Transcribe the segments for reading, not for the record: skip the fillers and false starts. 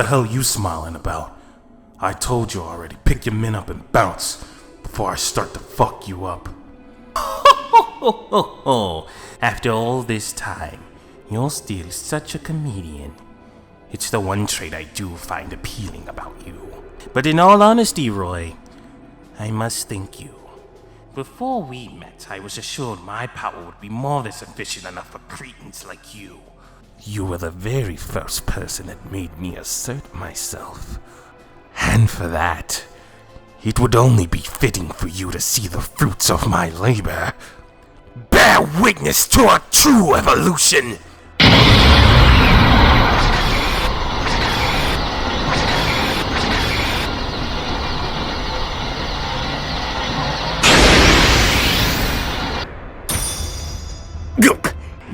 the hell you smiling about? I told you already, pick your men up and bounce before I start to fuck you up. After all this time, you're still such a comedian. It's the one trait I do find appealing about you. But in all honesty, Roii, I must thank you. Before we met, I was assured my power would be more than sufficient enough for cretins like you. You were the very first person that made me assert myself. And for that, it would only be fitting for you to see the fruits of my labor. Bear witness to a true evolution!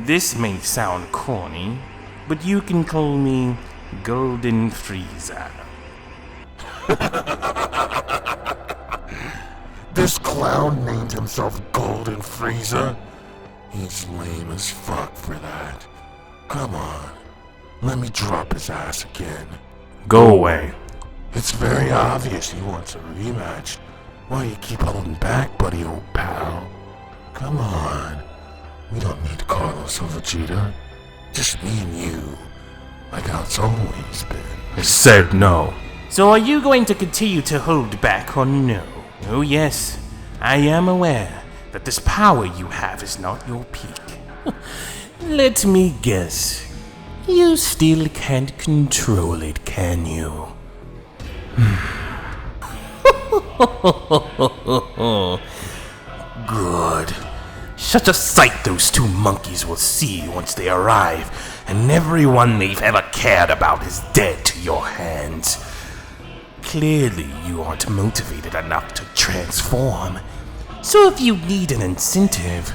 This may sound corny, but you can call me Golden Frieza. This clown named himself Golden Frieza? He's lame as fuck for that. Come on, let me drop his ass again. Go away. It's very obvious he wants a rematch. Why you keep holding back, buddy old pal? Come on. We don't need Carlos or Vegeta. Just me and you. Like how it's always been. I said no. So are you going to continue to hold back or no? Oh yes, I am aware that this power you have is not your peak. Let me guess. You still can't control it, can you? Good. Such a sight those two monkeys will see once they arrive, and everyone they've ever cared about is dead to your hands. Clearly, you aren't motivated enough to transform. So if you need an incentive,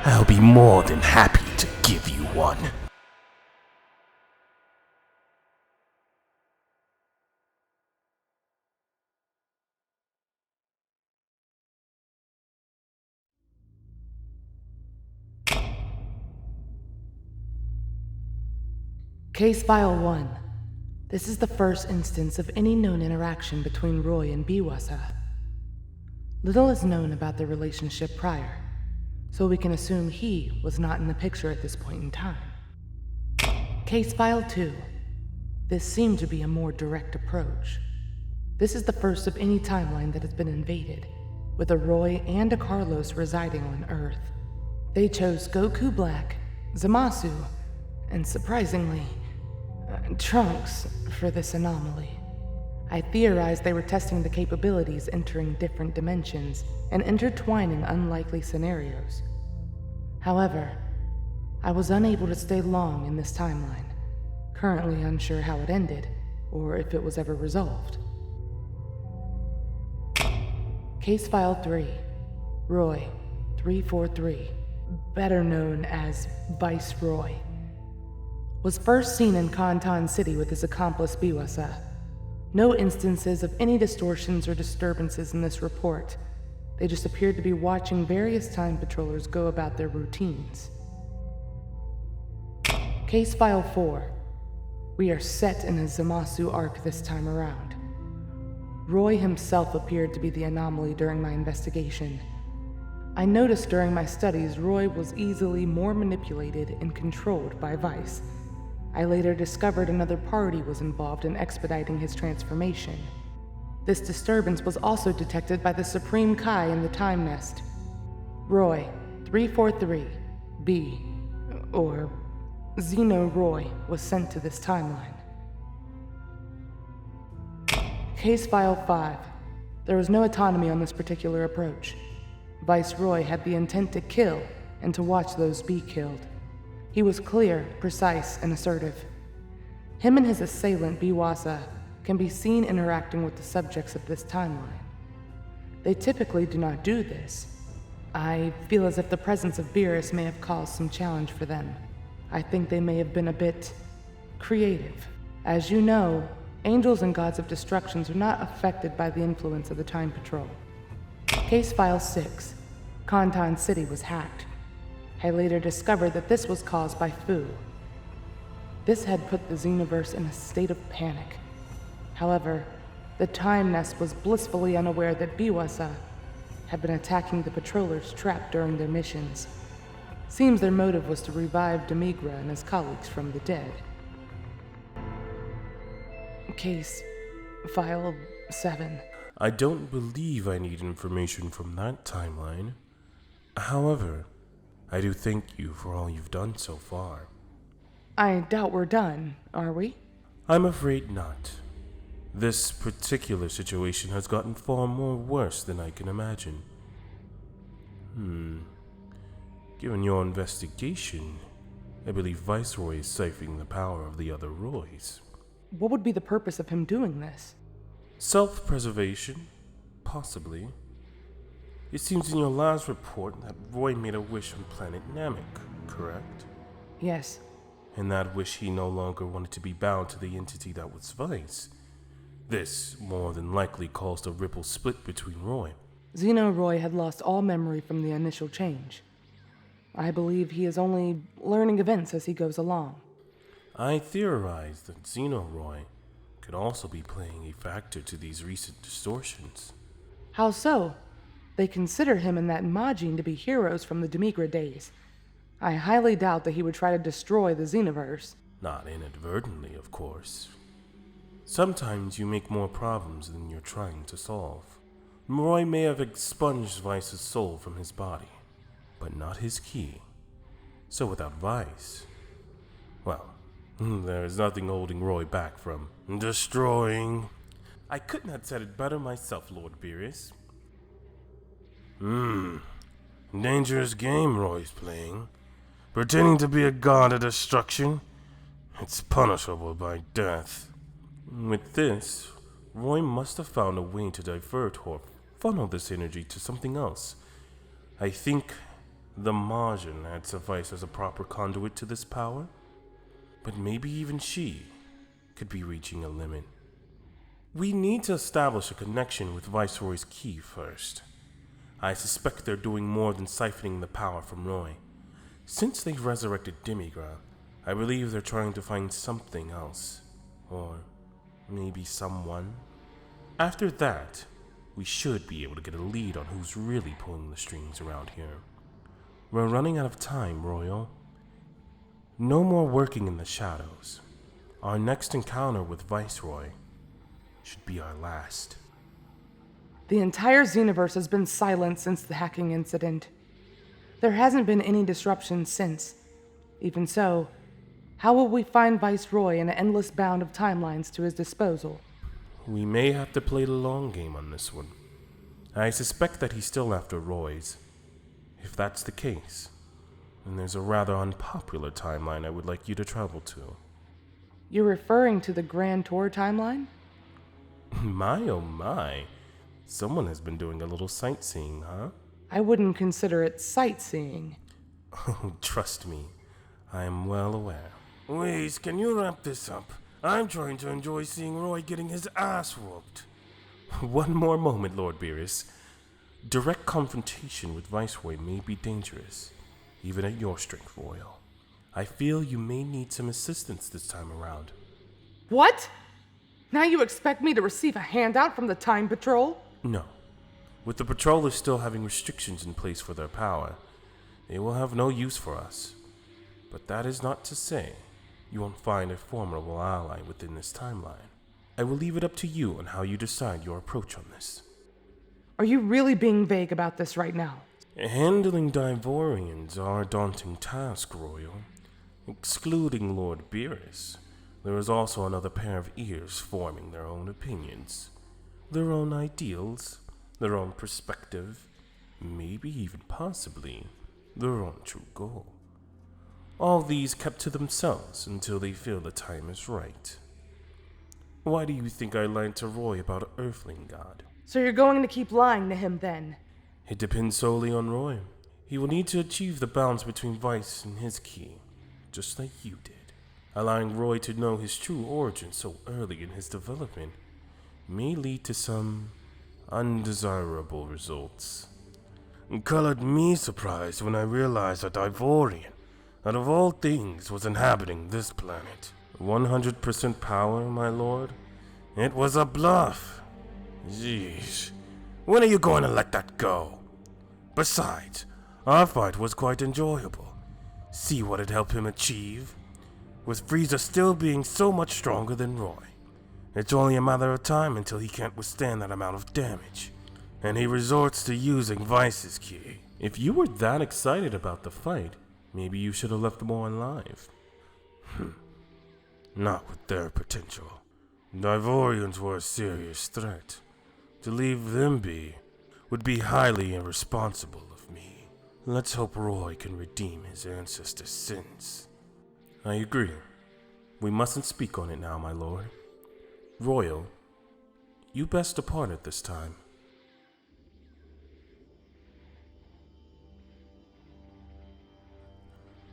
I'll be more than happy to give you one. Case File 1. This is the first instance of any known interaction between Roii and Biwasa. Little is known about their relationship prior, so we can assume he was not in the picture at this point in time. Case File 2. This seemed to be a more direct approach. This is the first of any timeline that has been invaded, with a Roii and a Carlos residing on Earth. They chose Goku Black, Zamasu, and surprisingly, Trunks for this anomaly. I theorized they were testing the capabilities entering different dimensions and intertwining unlikely scenarios. However, I was unable to stay long in this timeline, currently unsure how it ended or if it was ever resolved. Case File 3. Roii, 343, better known as Viceroy, was first seen in Kantan City with his accomplice Biwasa. No instances of any distortions or disturbances in this report. They just appeared to be watching various time patrollers go about their routines. Case File 4. We are set in a Zamasu arc this time around. Roii himself appeared to be the anomaly during my investigation. I noticed during my studies Roii was easily more manipulated and controlled by Vice. I later discovered another party was involved in expediting his transformation. This disturbance was also detected by the Supreme Kai in the Time Nest. Roii, 343, B, or Xeno Roii, was sent to this timeline. Case File 5. There was no autonomy on this particular approach. Viceroy had the intent to kill and to watch those be killed. He was clear, precise, and assertive. Him and his assailant, Biwasa, can be seen interacting with the subjects of this timeline. They typically do not do this. I feel as if the presence of Beerus may have caused some challenge for them. I think they may have been a bit creative. As you know, angels and gods of destructions are not affected by the influence of the Time Patrol. Case File 6. Kantan City was hacked. I later discovered that this was caused by Fu. This had put the Xenoverse in a state of panic. However, the Time Nest was blissfully unaware that Biwasa had been attacking the patrollers trapped during their missions. Seems their motive was to revive Demigra and his colleagues from the dead. Case File 7. I don't believe I need information from that timeline. However, I do thank you for all you've done so far. I doubt we're done, are we? I'm afraid not. This particular situation has gotten far more worse than I can imagine. Given your investigation, I believe Viceroy is siphoning the power of the other Rois. What would be the purpose of him doing this? Self-preservation? Possibly. It seems in your last report that Roy made a wish on planet Namek, correct? Yes. In that wish he no longer wanted to be bound to the entity that was Vice. This more than likely caused a ripple split between Roy. Roii had lost all memory from the initial change. I believe he is only learning events as he goes along. I theorize that Roii could also be playing a factor to these recent distortions. How so? They consider him and that Majin to be heroes from the Demigra days. I highly doubt that he would try to destroy the Xenoverse. Not inadvertently, of course. Sometimes you make more problems than you're trying to solve. Roy may have expunged Vice's soul from his body, but not his key. So without Vice, well, there is nothing holding Roy back from destroying. I couldn't have said it better myself, Lord Beerus. Dangerous game Roy's playing. Pretending to be a god of destruction. It's punishable by death. With this, Roy must have found a way to divert or funnel this energy to something else. I think the Marron had sufficed as a proper conduit to this power. But maybe even she could be reaching a limit. We need to establish a connection with Viceroy's key first. I suspect they're doing more than siphoning the power from Roy. Since they've resurrected Demigra, I believe they're trying to find something else. Or maybe someone. After that, we should be able to get a lead on who's really pulling the strings around here. We're running out of time, Royal. No more working in the shadows. Our next encounter with Viceroy should be our last. The entire Xenoverse has been silent since the hacking incident. There hasn't been any disruption since. Even so, how will we find Viceroy in an endless bound of timelines to his disposal? We may have to play the long game on this one. I suspect that he's still after Roy's. If that's the case, then there's a rather unpopular timeline I would like you to travel to. You're referring to the Grand Tour timeline? My oh my. Someone has been doing a little sightseeing, huh? I wouldn't consider it sightseeing. Oh, trust me. I am well aware. Please, can you wrap this up? I'm trying to enjoy seeing Roy getting his ass whooped. One more moment, Lord Beerus. Direct confrontation with Viceroy may be dangerous, even at your strength, Royal. I feel you may need some assistance this time around. What? Now you expect me to receive a handout from the Time Patrol? No. With the patrollers still having restrictions in place for their power, they will have no use for us. But that is not to say you won't find a formidable ally within this timeline. I will leave it up to you on how you decide your approach on this. Are you really being vague about this right now? Handling Divorians are a daunting task, Royal. Excluding Lord Beerus, there is also another pair of ears forming their own opinions, their own ideals, their own perspective, maybe even possibly their own true goal. All these kept to themselves until they feel the time is right. Why do you think I lied to Roy about an Earthling God? So you're going to keep lying to him then? It depends solely on Roy. He will need to achieve the balance between Vice and his key, just like you did. Allowing Roy to know his true origin so early in his development may lead to some undesirable results. It colored me surprised when I realized that Ivorian out of all things, was inhabiting this planet. 100% power, my lord? It was a bluff. Jeez. When are you going to let that go? Besides, our fight was quite enjoyable. See what it helped him achieve? With Frieza still being so much stronger than Roii. It's only a matter of time until he can't withstand that amount of damage. And he resorts to using Vice's ki. If you were that excited about the fight, maybe you should have left them all alive. Not with their potential. Divorians were a serious threat. To leave them be would be highly irresponsible of me. Let's hope Roii can redeem his ancestors' sins. I agree. We mustn't speak on it now, my lord. Royal, you best depart at this time.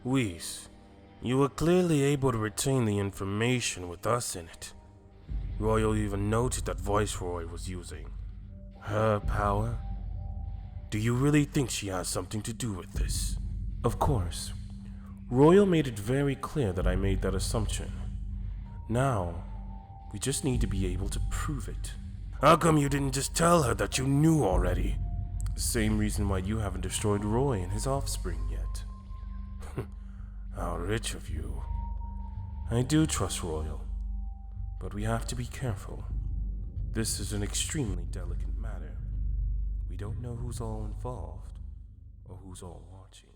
Whis, you were clearly able to retain the information with us in it. Royal even noted that Viceroy was using her power. Do you really think she has something to do with this? Of course. Royal made it very clear that I made that assumption. Now, we just need to be able to prove it. How come you didn't just tell her that you knew already? The same reason why you haven't destroyed Roii and his offspring yet. How rich of you. I do trust Royal, but we have to be careful. This is an extremely delicate matter. We don't know who's all involved, or who's all watching.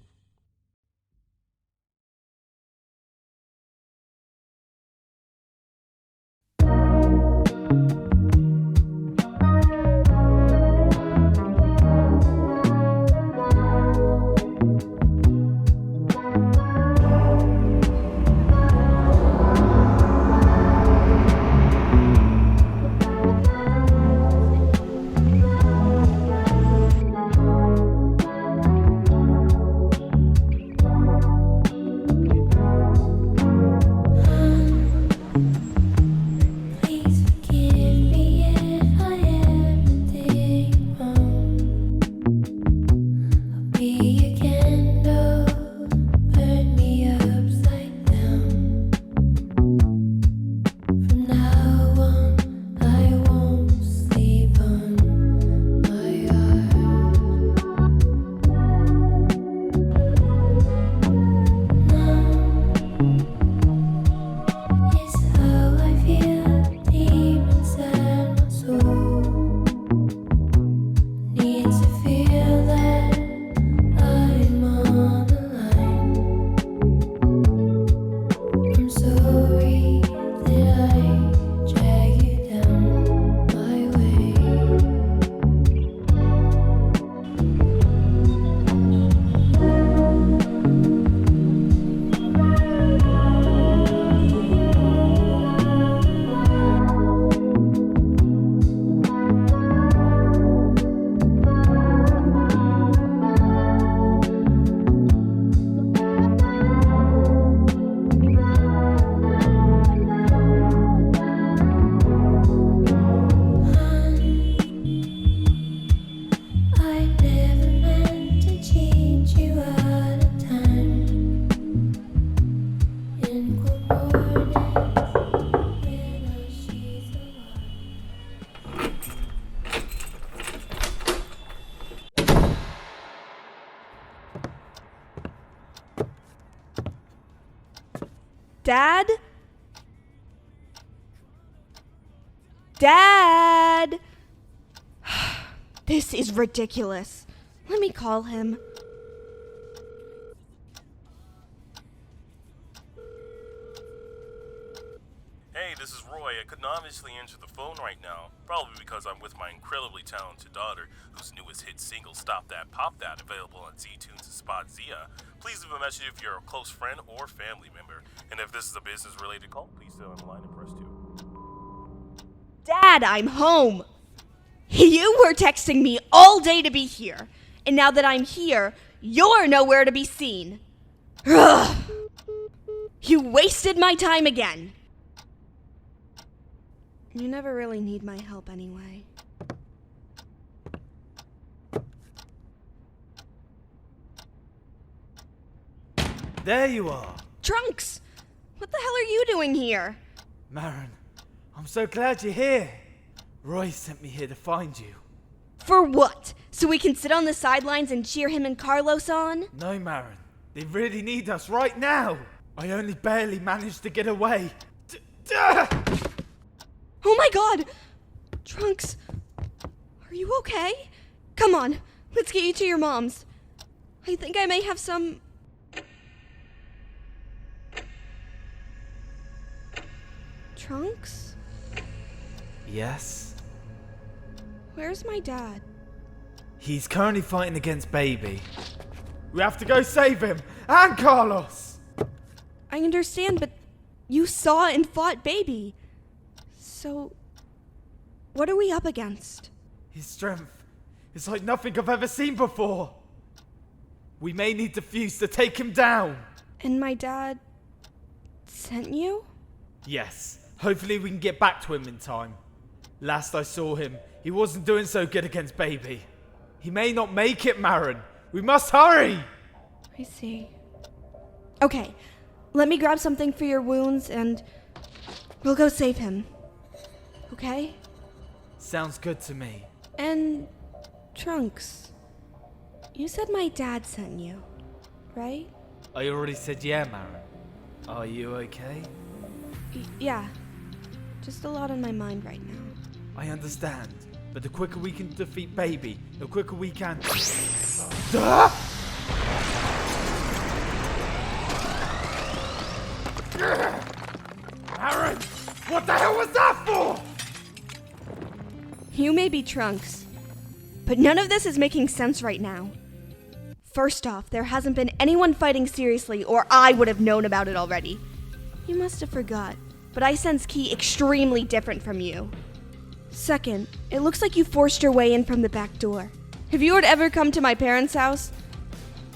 Dad? Dad! This is ridiculous. Let me call him. Hey, this is Roii. I couldn't obviously answer the phone right now. Probably because I'm with my incredibly talented daughter, whose newest hit single, Stop That, Pop That, available on Z-Tunes and Spot Zia. Please leave a message if you're a close friend or family member. And if this is a business-related call, please stay on the line and press 2. Dad, I'm home! You were texting me all day to be here. And now that I'm here, you're nowhere to be seen. Ugh. You wasted my time again. You never really need my help anyway. There you are. Trunks! What the hell are you doing here? Marron, I'm so glad you're here. Roy sent me here to find you. For what? So we can sit on the sidelines and cheer him and Carlos on? No, Marron. They really need us right now. I only barely managed to get away. Oh my god! Trunks, are you okay? Come on, let's get you to your mom's. I think I may have some... Trunks? Yes? Where's my dad? He's currently fighting against Baby. We have to go save him! And Carlos! I understand, but you saw and fought Baby. So, what are we up against? His strength is like nothing I've ever seen before. We may need to fuse to take him down. And my dad sent you? Yes, hopefully we can get back to him in time. Last I saw him, he wasn't doing so good against Baby. He may not make it, Marron. We must hurry! I see. Okay, let me grab something for your wounds and we'll go save him. Okay? Sounds good to me. And Trunks, you said my dad sent you, right? I already said yeah, Marron. Are you okay? Yeah, just a lot on my mind right now. I understand, but the quicker we can defeat Baby, the quicker we can... Duh! Marron! What the hell was that for? You may be Trunks, but none of this is making sense right now. First off, there hasn't been anyone fighting seriously, or I would have known about it already. You must have forgot, but I sense Ki extremely different from you. Second, it looks like you forced your way in from the back door. If you had ever come to my parents' house,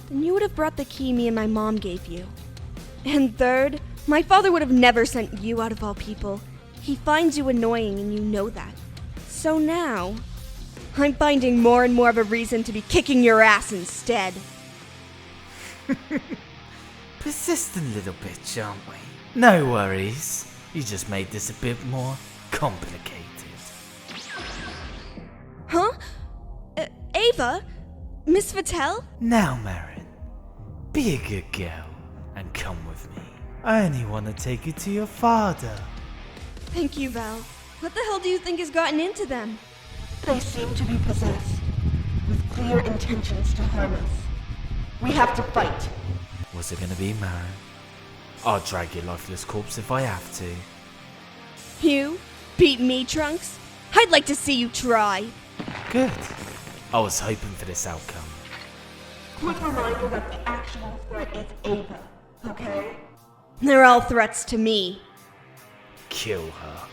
then you would have brought the key me and my mom gave you. And third, my father would have never sent you out of all people. He finds you annoying and you know that. So now, I'm finding more and more of a reason to be kicking your ass instead. Persistent little bitch, aren't we? No worries. You just made this a bit more complicated. Huh? Ava? Miss Vittel? Now, Marron, be a good girl and come with me. I only want to take you to your father. Thank you, Val. What the hell do you think has gotten into them? They seem to be possessed, with clear intentions to harm us. We have to fight. What's it gonna be, Marron? I'll drag your lifeless corpse if I have to. You? Beat me, Trunks? I'd like to see you try. Good. I was hoping for this outcome. Quick reminder that the actual threat is Ava, okay? They're all threats to me. Kill her.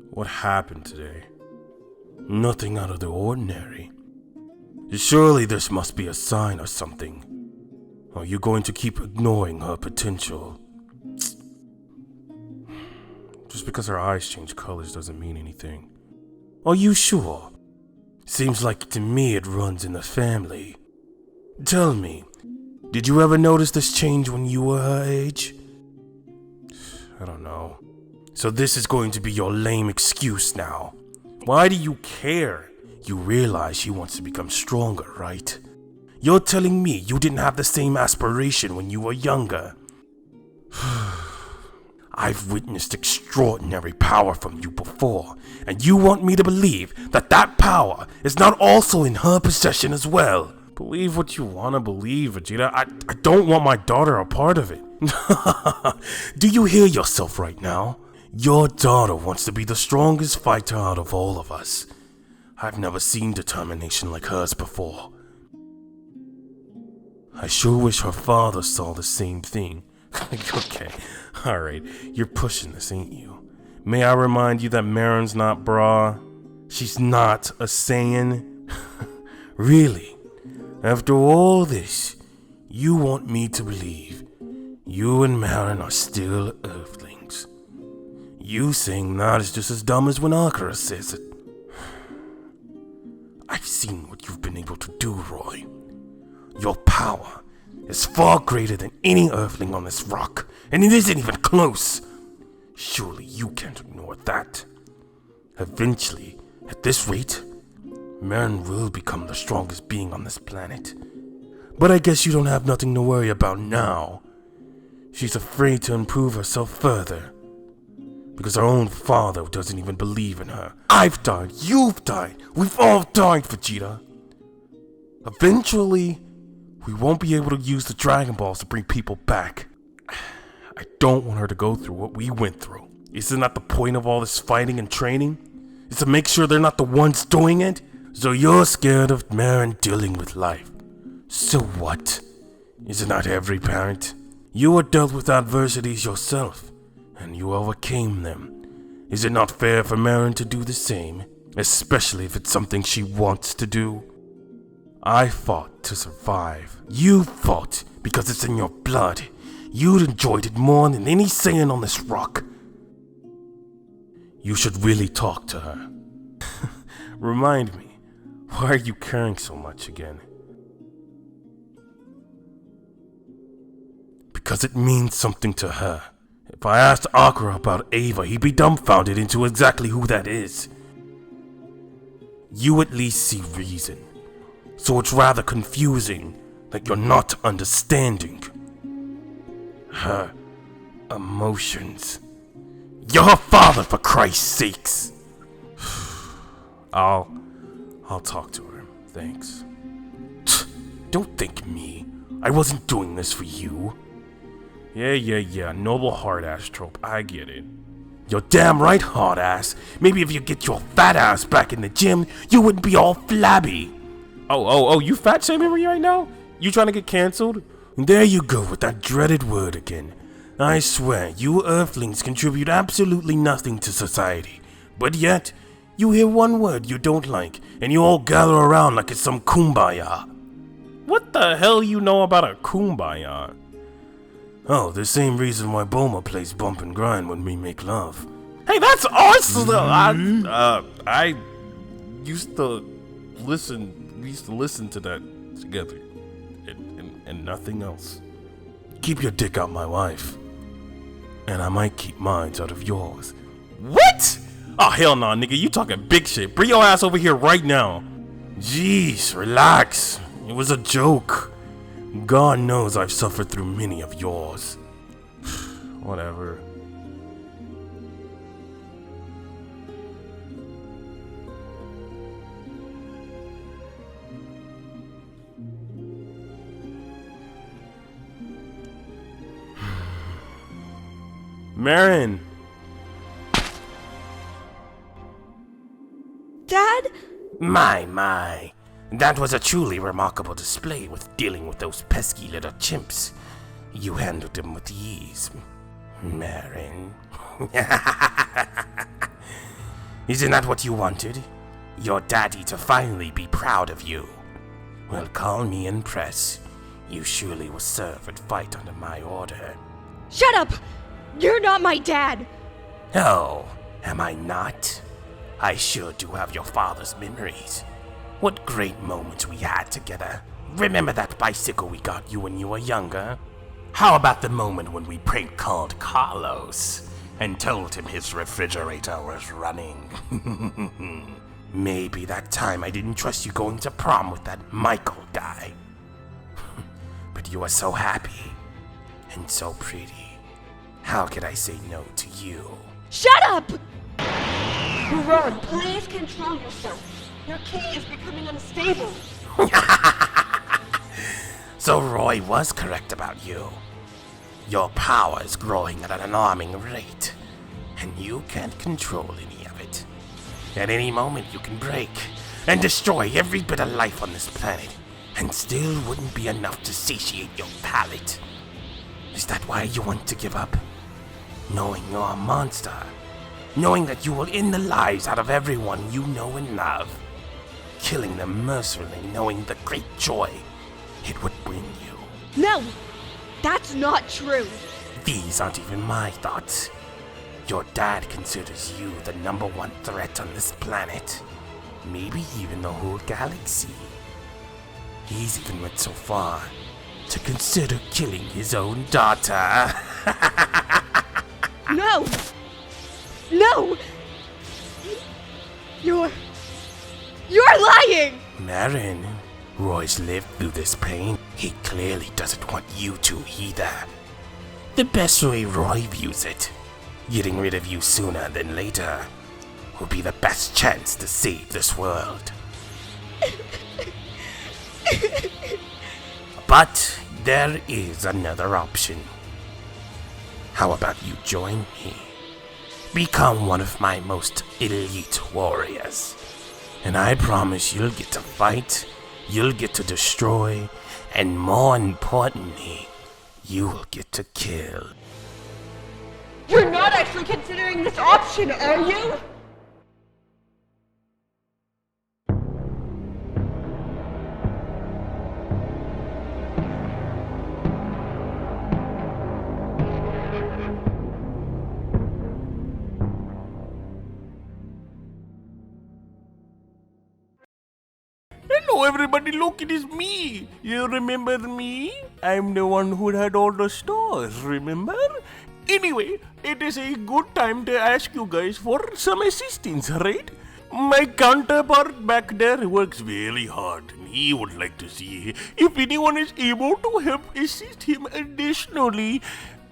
What happened today? Nothing out of the ordinary. Surely this must be a sign or something. Are you going to keep ignoring her potential? Just because her eyes change colors doesn't mean anything. Are you sure? Seems like to me it runs in the family. Tell me, did you ever notice this change when you were her age? I don't know. So this is going to be your lame excuse now. Why do you care? You realize she wants to become stronger, right? You're telling me you didn't have the same aspiration when you were younger. I've witnessed extraordinary power from you before, and you want me to believe that that power is not also in her possession as well. Believe what you want to believe, Vegeta. I don't want my daughter a part of it. Do you hear yourself right now? Your daughter wants to be the strongest fighter out of all of us. I've never seen determination like hers before. I sure wish her father saw the same thing. Okay, alright, you're pushing this, ain't you? May I remind you that Marron's not bra? She's not a Saiyan? Really? After all this, you want me to believe you and Marron are still Earthlings? You saying that is just as dumb as when Akira says it. I've seen what you've been able to do, Roii. Your power is far greater than any Earthling on this rock, and it isn't even close. Surely you can't ignore that. Eventually, at this rate, Marron will become the strongest being on this planet. But I guess you don't have nothing to worry about now. She's afraid to improve herself further, because her own father doesn't even believe in her. I've died, you've died, we've all died, Vegeta. Eventually, we won't be able to use the Dragon Balls to bring people back. I don't want her to go through what we went through. Isn't that the point of all this fighting and training? Is to make sure they're not the ones doing it? So you're scared of Marron dealing with life. So what? Isn't that every parent? You were dealt with adversities yourself, and you overcame them. Is it not fair for Marron to do the same? Especially if it's something she wants to do? I fought to survive. You fought because it's in your blood. You'd enjoyed it more than any Saiyan on this rock. You should really talk to her. Remind me, why are you caring so much again? Because it means something to her. If I asked Akira about Ava, he'd be dumbfounded into exactly who that is. You at least see reason. So it's rather confusing that you're not understanding her emotions. You're her father, for Christ's sakes. I'll talk to her. Thanks. Don't thank me. I wasn't doing this for you. Yeah. Noble hard-ass trope. I get it. You're damn right, hard-ass. Maybe if you get your fat ass back in the gym, you wouldn't be all flabby. Oh, you fat shaming me right now? You trying to get canceled? There you go with that dreaded word again. I swear, you Earthlings contribute absolutely nothing to society. But yet, you hear one word you don't like, and you all gather around like it's some kumbaya. What the hell you know about a kumbaya? Oh, the same reason why Bulma plays bump and grind when we make love. Hey, that's awesome! I used to listen. We used to listen to that together, and nothing else. Keep your dick out my wife, and I might keep mine out of yours. What? Oh, hell no, nigga, you talking big shit. Bring your ass over here right now. Jeez, relax. It was a joke. God knows I've suffered through many of yours. Whatever. Marron! Dad? My. That was a truly remarkable display with dealing with those pesky little chimps. You handled them with ease. Marron. Isn't that what you wanted? Your daddy to finally be proud of you? Well, call me impressed. You surely will serve and fight under my order. Shut up! You're not my dad! Oh, am I not? I sure do have your father's memories. What great moments we had together. Remember that bicycle we got you when you were younger? How about the moment when we prank called Carlos and told him his refrigerator was running? Maybe that time I didn't trust you going to prom with that Michael guy. But you were so happy and so pretty. How could I say no to you? Shut up! Marron, please control yourself. Your key is becoming unstable. So Roii was correct about you. Your power is growing at an alarming rate, and you can't control any of it. At any moment you can break and destroy every bit of life on this planet, and still wouldn't be enough to satiate your palate. Is that why you want to give up? Knowing you're a monster, knowing that you will end the lives out of everyone you know and love, killing them mercifully, knowing the great joy it would bring you. No! That's not true! These aren't even my thoughts. Your dad considers you the #1 threat on this planet. Maybe even the whole galaxy. He's even went so far to consider killing his own daughter. No! No! You're lying! Marron, Roi's lived through this pain. He clearly doesn't want you to either. The best way Roii views it, getting rid of you sooner than later, will be the best chance to save this world. But there is another option. How about you join me? Become one of my most elite warriors. And I promise you'll get to fight, you'll get to destroy, and more importantly, you will get to kill. You're not actually considering this option, are you? Hello everybody, look, it is me. You remember me? I'm the one who had all the stars, remember? Anyway, it is a good time to ask you guys for some assistance, right? My counterpart back there works very hard, and he would like to see if anyone is able to help assist him additionally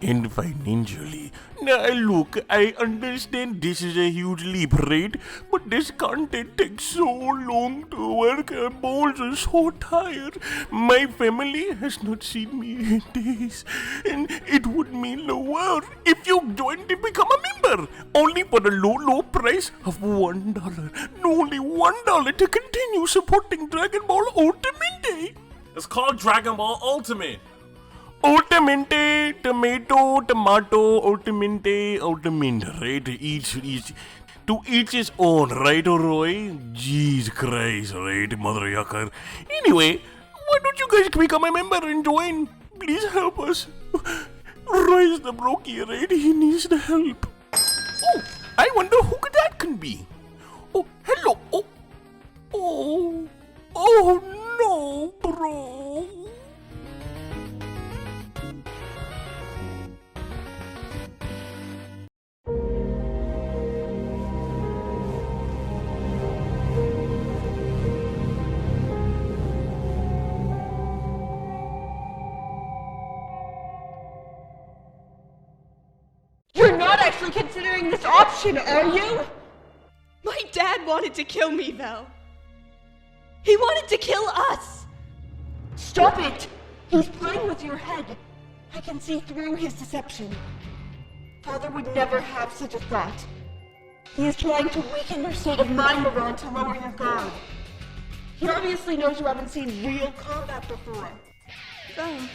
and financially. Now look, I understand this is a huge leap, right? But this content takes so long to work, my balls are so tired. My family has not seen me in days, and it would mean the world if you joined to become a member, only for the low price of $1. Only $1 to continue supporting Dragon Ball Ultimate. It's called Dragon Ball Ultimate. Ultimate, tomato, ultimate, right? To each his own, right, Roii? Jeez Christ, right, mother yucker. Anyway, why don't you guys become a member and join? Please help us. Roii is the brokey, right? He needs the help. Oh, I wonder who that can be. Oh, hello. Oh no, bro. You're not actually considering this option, are you? My dad wanted to kill me, though. He wanted to kill us! Stop it! He's playing with your head. I can see through his deception. Father would never have such a thought. He is trying to weaken your state of mind, Marron, to lower your guard. He obviously knows you haven't seen real combat before. Oh.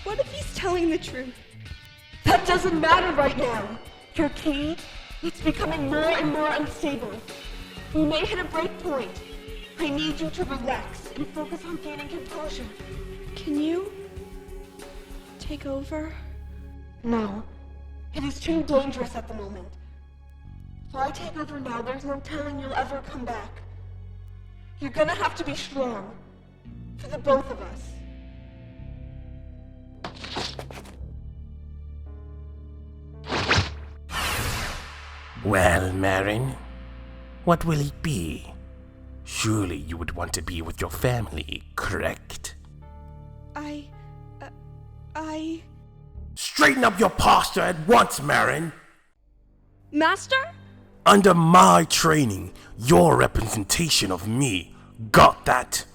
What if he's telling the truth? That doesn't matter right now. Your key, it's becoming more and more unstable. We may hit a break point. I need you to relax and focus on gaining composure. Can you take over? No. It is too dangerous at the moment. If I take over now, there's no telling you'll ever come back. You're gonna have to be strong. For the both of us. Well, Marron, what will it be? Surely you would want to be with your family, correct? I... Straighten up your posture at once, Marron! Master? Under my training, your representation of me, got that?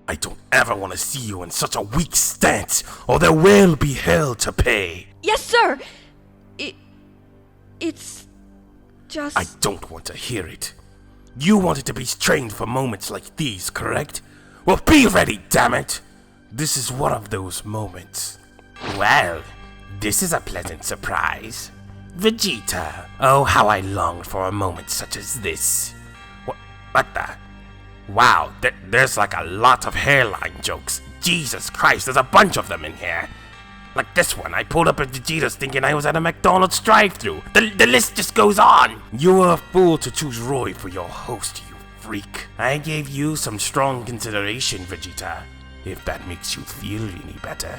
I don't ever want to see you in such a weak stance, or there will be hell to pay. Yes, sir! It's just... I don't want to hear it. You wanted to be trained for moments like these, correct? Well, be ready, damn it! This is one of those moments. Well, this is a pleasant surprise. Vegeta, oh how I longed for a moment such as this. What the? Wow, there's like a lot of hairline jokes. Jesus Christ, there's a bunch of them in here. Like this one, I pulled up at Vegeta's thinking I was at a McDonald's drive-thru. The list just goes on. You were a fool to choose Roii for your host, you freak. I gave you some strong consideration, Vegeta, if that makes you feel any better.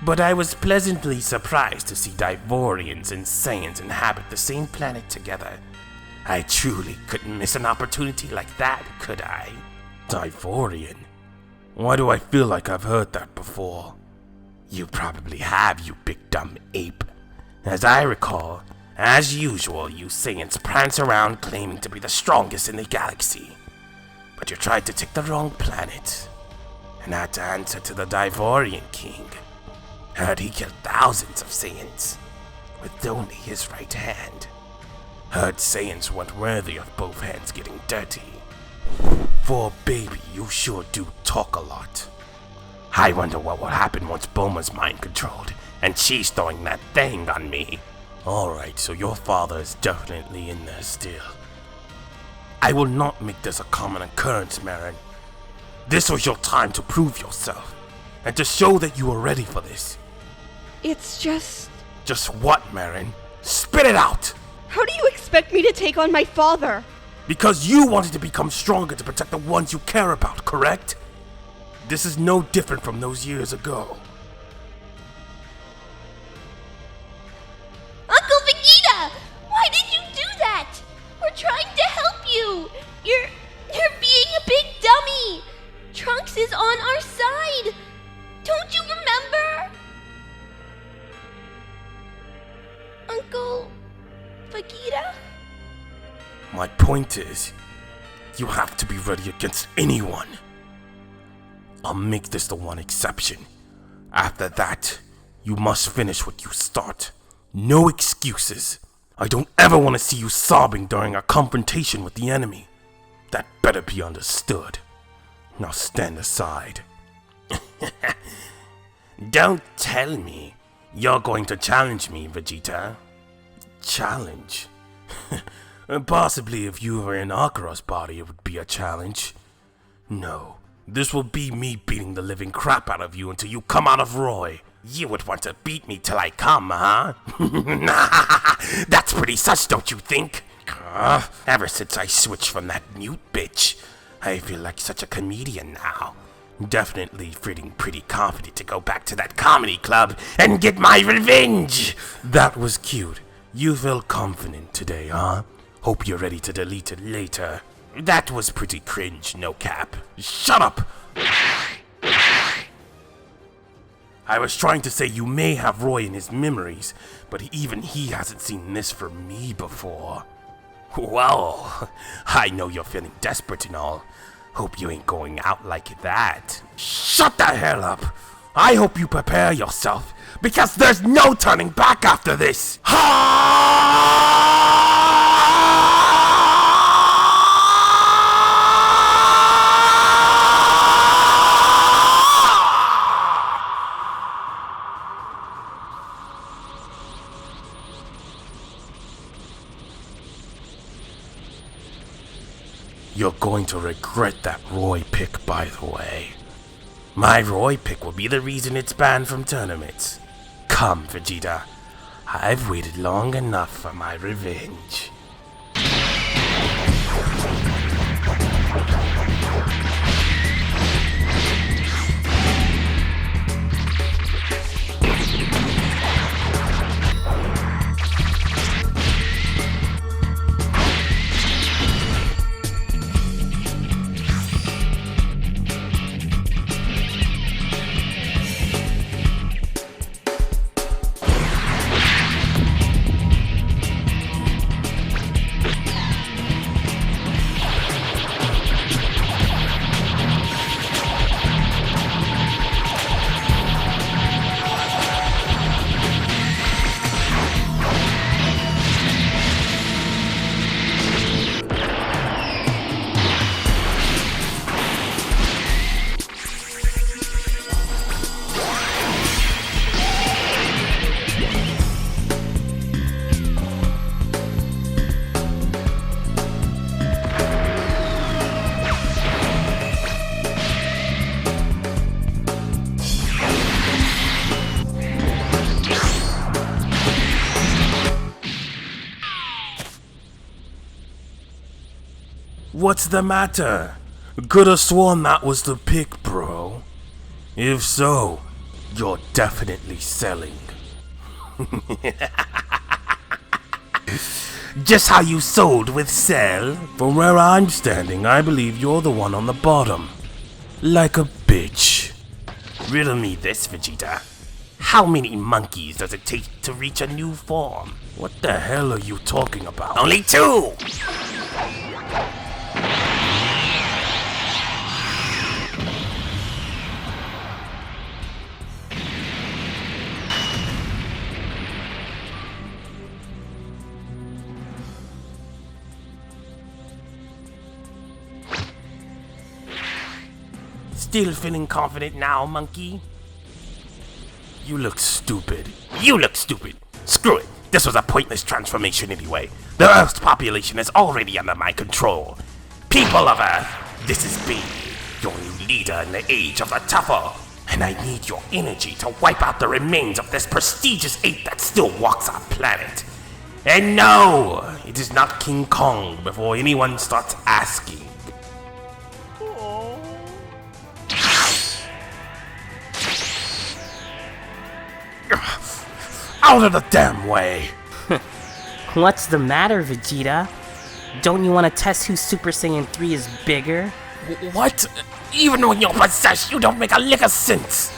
But I was pleasantly surprised to see Divorians and Saiyans inhabit the same planet together. I truly couldn't miss an opportunity like that, could I? Divorian? Why do I feel like I've heard that before? You probably have, you big dumb ape. As I recall, as usual, you Saiyans prance around claiming to be the strongest in the galaxy. But you tried to take the wrong planet, and had to answer to the Divorian King. Heard he killed thousands of Saiyans, with only his right hand. Heard Saiyans weren't worthy of both hands getting dirty. For a baby, you sure do talk a lot. I wonder what will happen once Bulma's mind controlled, and she's throwing that thing on me. Alright, so your father is definitely in there still. I will not make this a common occurrence, Marron. This was your time to prove yourself, and to show that you are ready for this. It's just... Just what, Marron? Spit it out! How do you expect me to take on my father? Because you wanted to become stronger to protect the ones you care about, correct? This is no different from those years ago. Uncle Vegeta! Why did you do that? We're trying to help you! You're being a big dummy! Trunks is on our side! Don't you remember? Uncle Vegeta? My point is, you have to be ready against anyone. I'll make this the one exception. After that, you must finish what you start. No excuses. I don't ever want to see you sobbing during a confrontation with the enemy. That better be understood. Now stand aside. Don't tell me you're going to challenge me, Vegeta. Challenge? Possibly if you were in Akira's body it would be a challenge. No, this will be me beating the living crap out of you until you come out of Roii. You would want to beat me till I come, huh? That's pretty sus, don't you think? Ever since I switched from that mute bitch, I feel like such a comedian now. Definitely feeling pretty confident to go back to that comedy club and get my revenge. That was cute. You feel confident today, huh? Hope you're ready to delete it later. That was pretty cringe, no cap. Shut up! I was trying to say you may have Roii in his memories, but even he hasn't seen this from me before. Well, I know you're feeling desperate and all. Hope you ain't going out like that. Shut the hell up! I hope you prepare yourself, because there's no turning back after this! You're going to regret that Roii pick, by the way. My Roii pick will be the reason it's banned from tournaments. Come, Vegeta. I've waited long enough for my revenge. What's the matter? Could've sworn that was the pick, bro. If so, you're definitely selling. Just how you sold with Cell. From where I'm standing, I believe you're the one on the bottom. Like a bitch. Riddle me this, Vegeta. How many monkeys does it take to reach a new form? What the hell are you talking about? Only 2! Still feeling confident now, monkey? You look stupid. You look stupid. Screw it. This was a pointless transformation anyway. The Earth's population is already under my control. People of Earth, this is B, your new leader in the age of the tougher. And I need your energy to wipe out the remains of this prestigious ape that still walks our planet. And no, it is not King Kong before anyone starts asking. Out of the damn way! What's the matter, Vegeta? Don't you want to test who Super Saiyan 3 is bigger? What? Even when you're possessed, you don't make a lick of sense!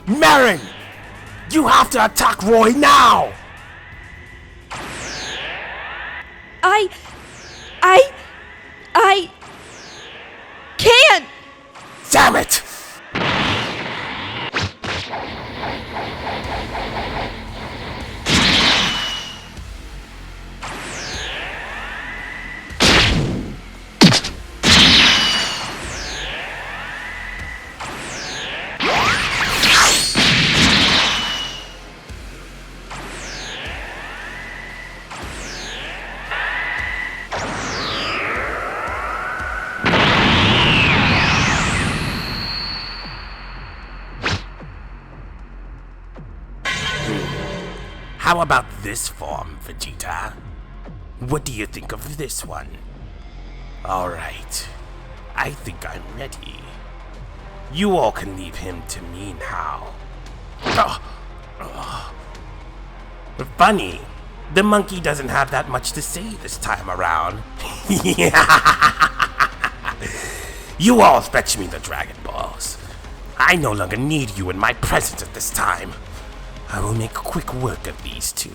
Marron! You have to attack Roii now! I can't! Damn it! How about this form, Vegeta? What do you think of this one? Alright, I think I'm ready. You all can leave him to me now. Funny, the monkey doesn't have that much to say this time around. You all fetch me the Dragon Balls. I no longer need you in my presence at this time. I will make quick work of these two.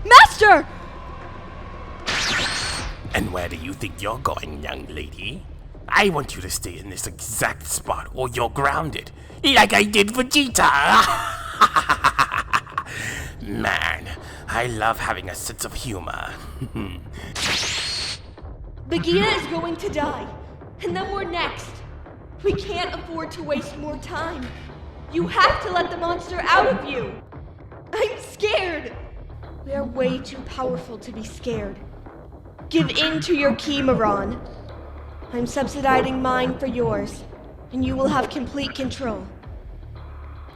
Master! And where do you think you're going, young lady? I want you to stay in this exact spot or you're grounded, like I did Vegeta! Man, I love having a sense of humor. Vegeta is going to die, and then we're next. We can't afford to waste more time. You have to let the monster out of you. I'm scared. We are way too powerful to be scared. Give in to your ki, Marron. I'm subsidizing mine for yours, and you will have complete control.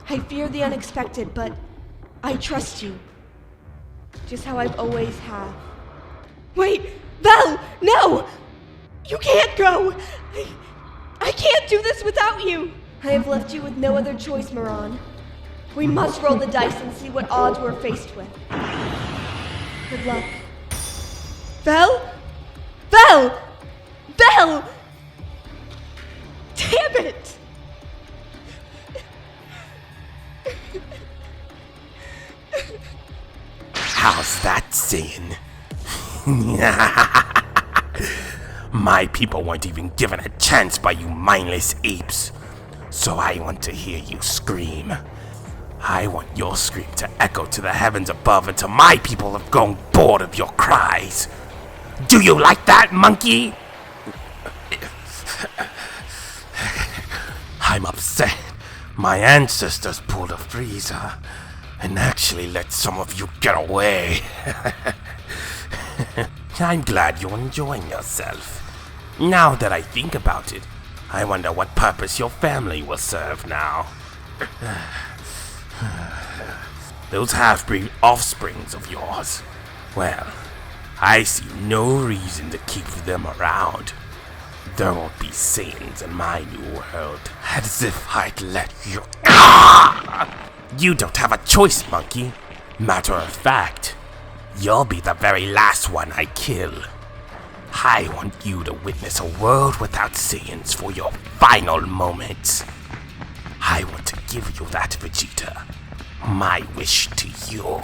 I fear the unexpected, but I trust you. Just how I've always have. Wait, Val, no! You can't go! I can't do this without you! I have left you with no other choice, Marron. We must roll the dice and see what odds we're faced with. Good luck. Val? Val! Val! Damn it! How's that saying? My people weren't even given a chance by you mindless apes. So I want to hear you scream. I want your scream to echo to the heavens above until my people have grown bored of your cries. Do you like that, monkey? I'm upset. My ancestors pulled a freezer and actually let some of you get away. I'm glad you're enjoying yourself. Now that I think about it, I wonder what purpose your family will serve now. Those half-breed offsprings of yours, well, I see no reason to keep them around. There won't be Saiyans in my new world. As if I'd let you... You don't have a choice, monkey. Matter of fact, you'll be the very last one I kill. I want you to witness a world without Saiyans for your final moments. I want to give you that, Vegeta. My wish to you.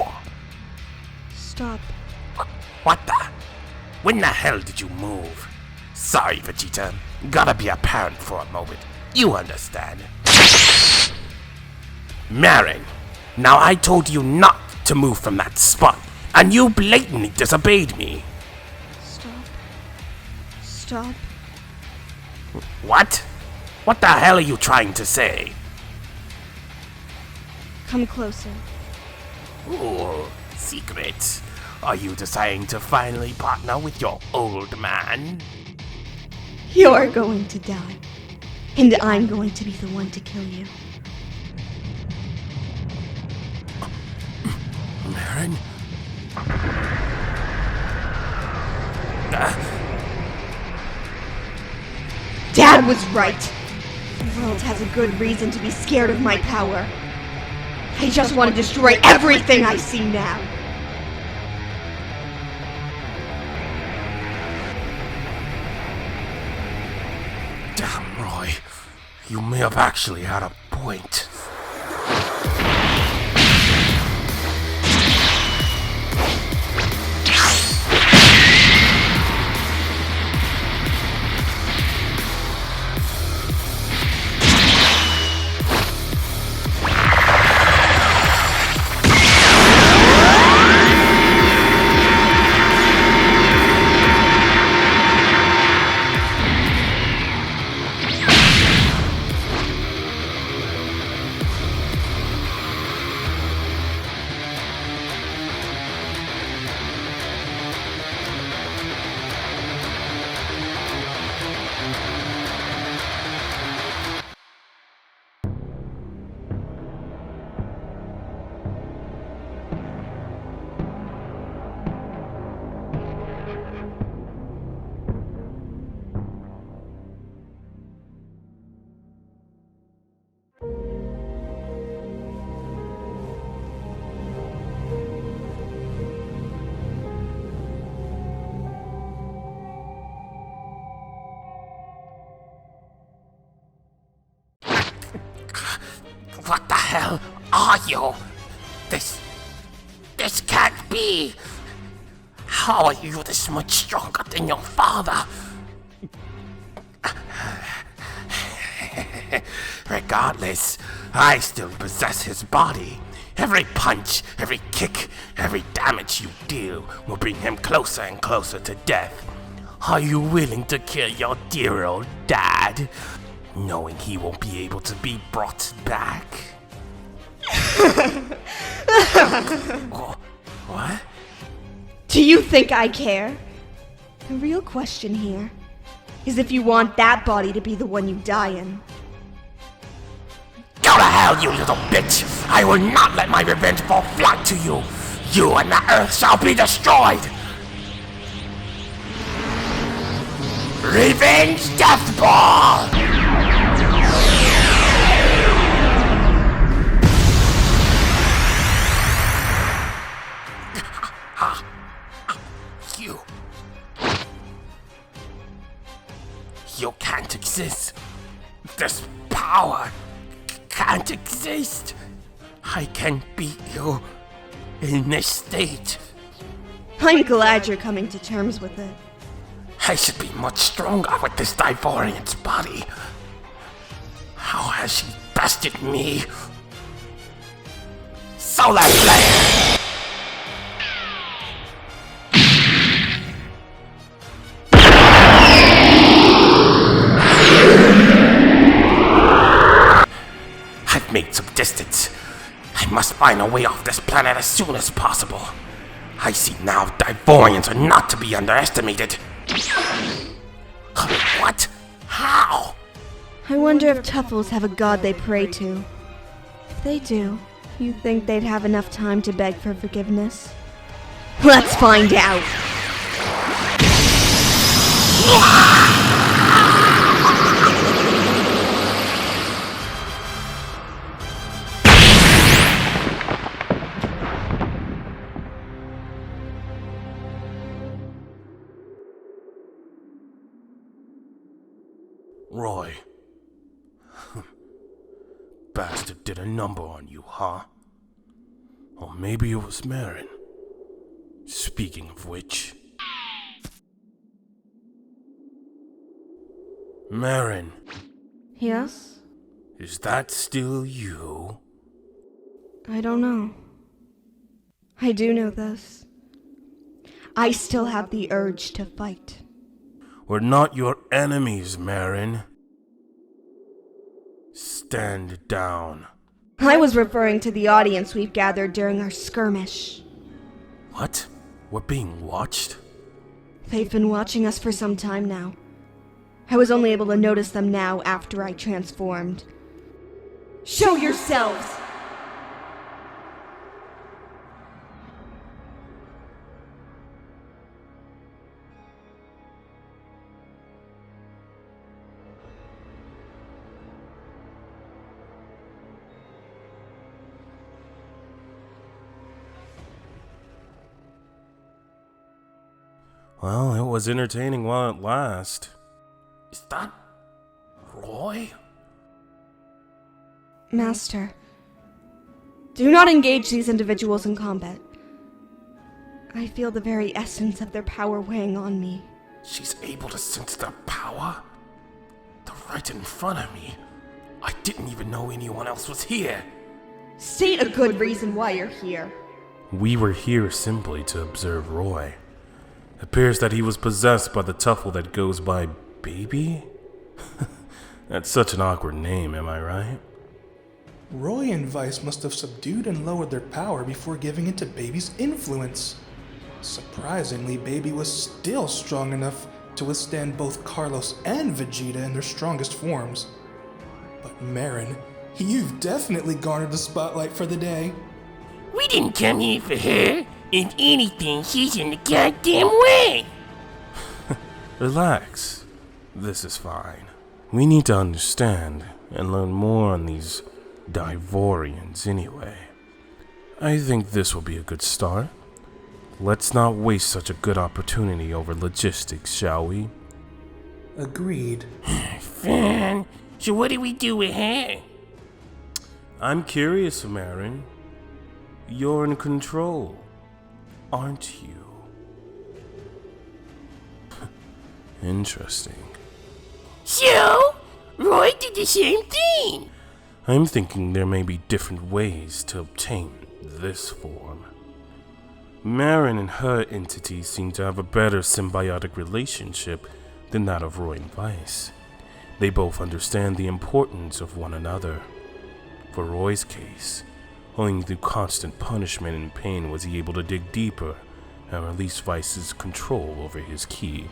Stop. What the? When the hell did you move? Sorry, Vegeta. Gotta be a parent for a moment. You understand. Marron, now I told you not to move from that spot, and you blatantly disobeyed me. Stop. What? What the hell are you trying to say? Come closer. Ooh, secret. Are you deciding to finally partner with your old man? You're going to die. And I'm going to be the one to kill you. Marron? Dad was right. The world has a good reason to be scared of my power. I just want to destroy everything I see now. Roy. You may have actually had a point. What the hell are you? This can't be. How are you this much stronger than your father? Regardless, I still possess his body. Every punch, every kick, every damage you deal will bring him closer and closer to death. Are you willing to kill your dear old dad, knowing he won't be able to be brought back? What? Do you think I care? The real question here is if you want that body to be the one you die in. Go to hell, you little bitch! I will not let my revenge fall flat to you! You and the earth shall be destroyed! Revenge Death Ball! You can't exist. This power can't exist. I can beat you in this state. I'm glad you're coming to terms with it. I should be much stronger with this Divorian's body. How has she bested me? Solar Flare! I've made some distance. I must find a way off this planet as soon as possible. I see now Divorians are not to be underestimated. What? How? I wonder if Tuffles have a god they pray to. If they do, you think they'd have enough time to beg for forgiveness? Let's find out! Roy. Bastard did a number on you, huh? Or maybe it was Marron. Speaking of which... Marron, Yes? is that still you? I don't know. I do know this. I still have the urge to fight. We're not your enemies, Marron. Stand down. I was referring to the audience we've gathered during our skirmish. What? We're being watched? They've been watching us for some time now. I was only able to notice them now after I transformed. Show yourselves! Well, it was entertaining while it lasted. Is that Roy? Roii? Master, do not engage these individuals in combat. I feel the very essence of their power weighing on me. She's able to sense their power? They're right in front of me. I didn't even know anyone else was here. State a good reason why you're here. We were here simply to observe Roii. It appears that he was possessed by the tuffle that goes by Baby? That's such an awkward name, am I right? Roii and Vice must have subdued and lowered their power before giving into Baby's influence. Surprisingly, Baby was still strong enough to withstand both Carlos and Vegeta in their strongest forms. But Marron, you've definitely garnered the spotlight for the day. We didn't come here for her. If anything, she's in the goddamn way. Relax. This is fine. We need to understand and learn more on these Divorians anyway. I think this will be a good start. Let's not waste such a good opportunity over logistics, shall we? Agreed. Fine. So what do we do with her? I'm curious, Marron. You're in control, aren't you? Interesting. So, Roii did the same thing. I'm thinking there may be different ways to obtain this form. Marron and her entity seem to have a better symbiotic relationship than that of Roii and Vice. They both understand the importance of one another. For Roi's case, only through constant punishment and pain was he able to dig deeper and release Vice's control over his ki.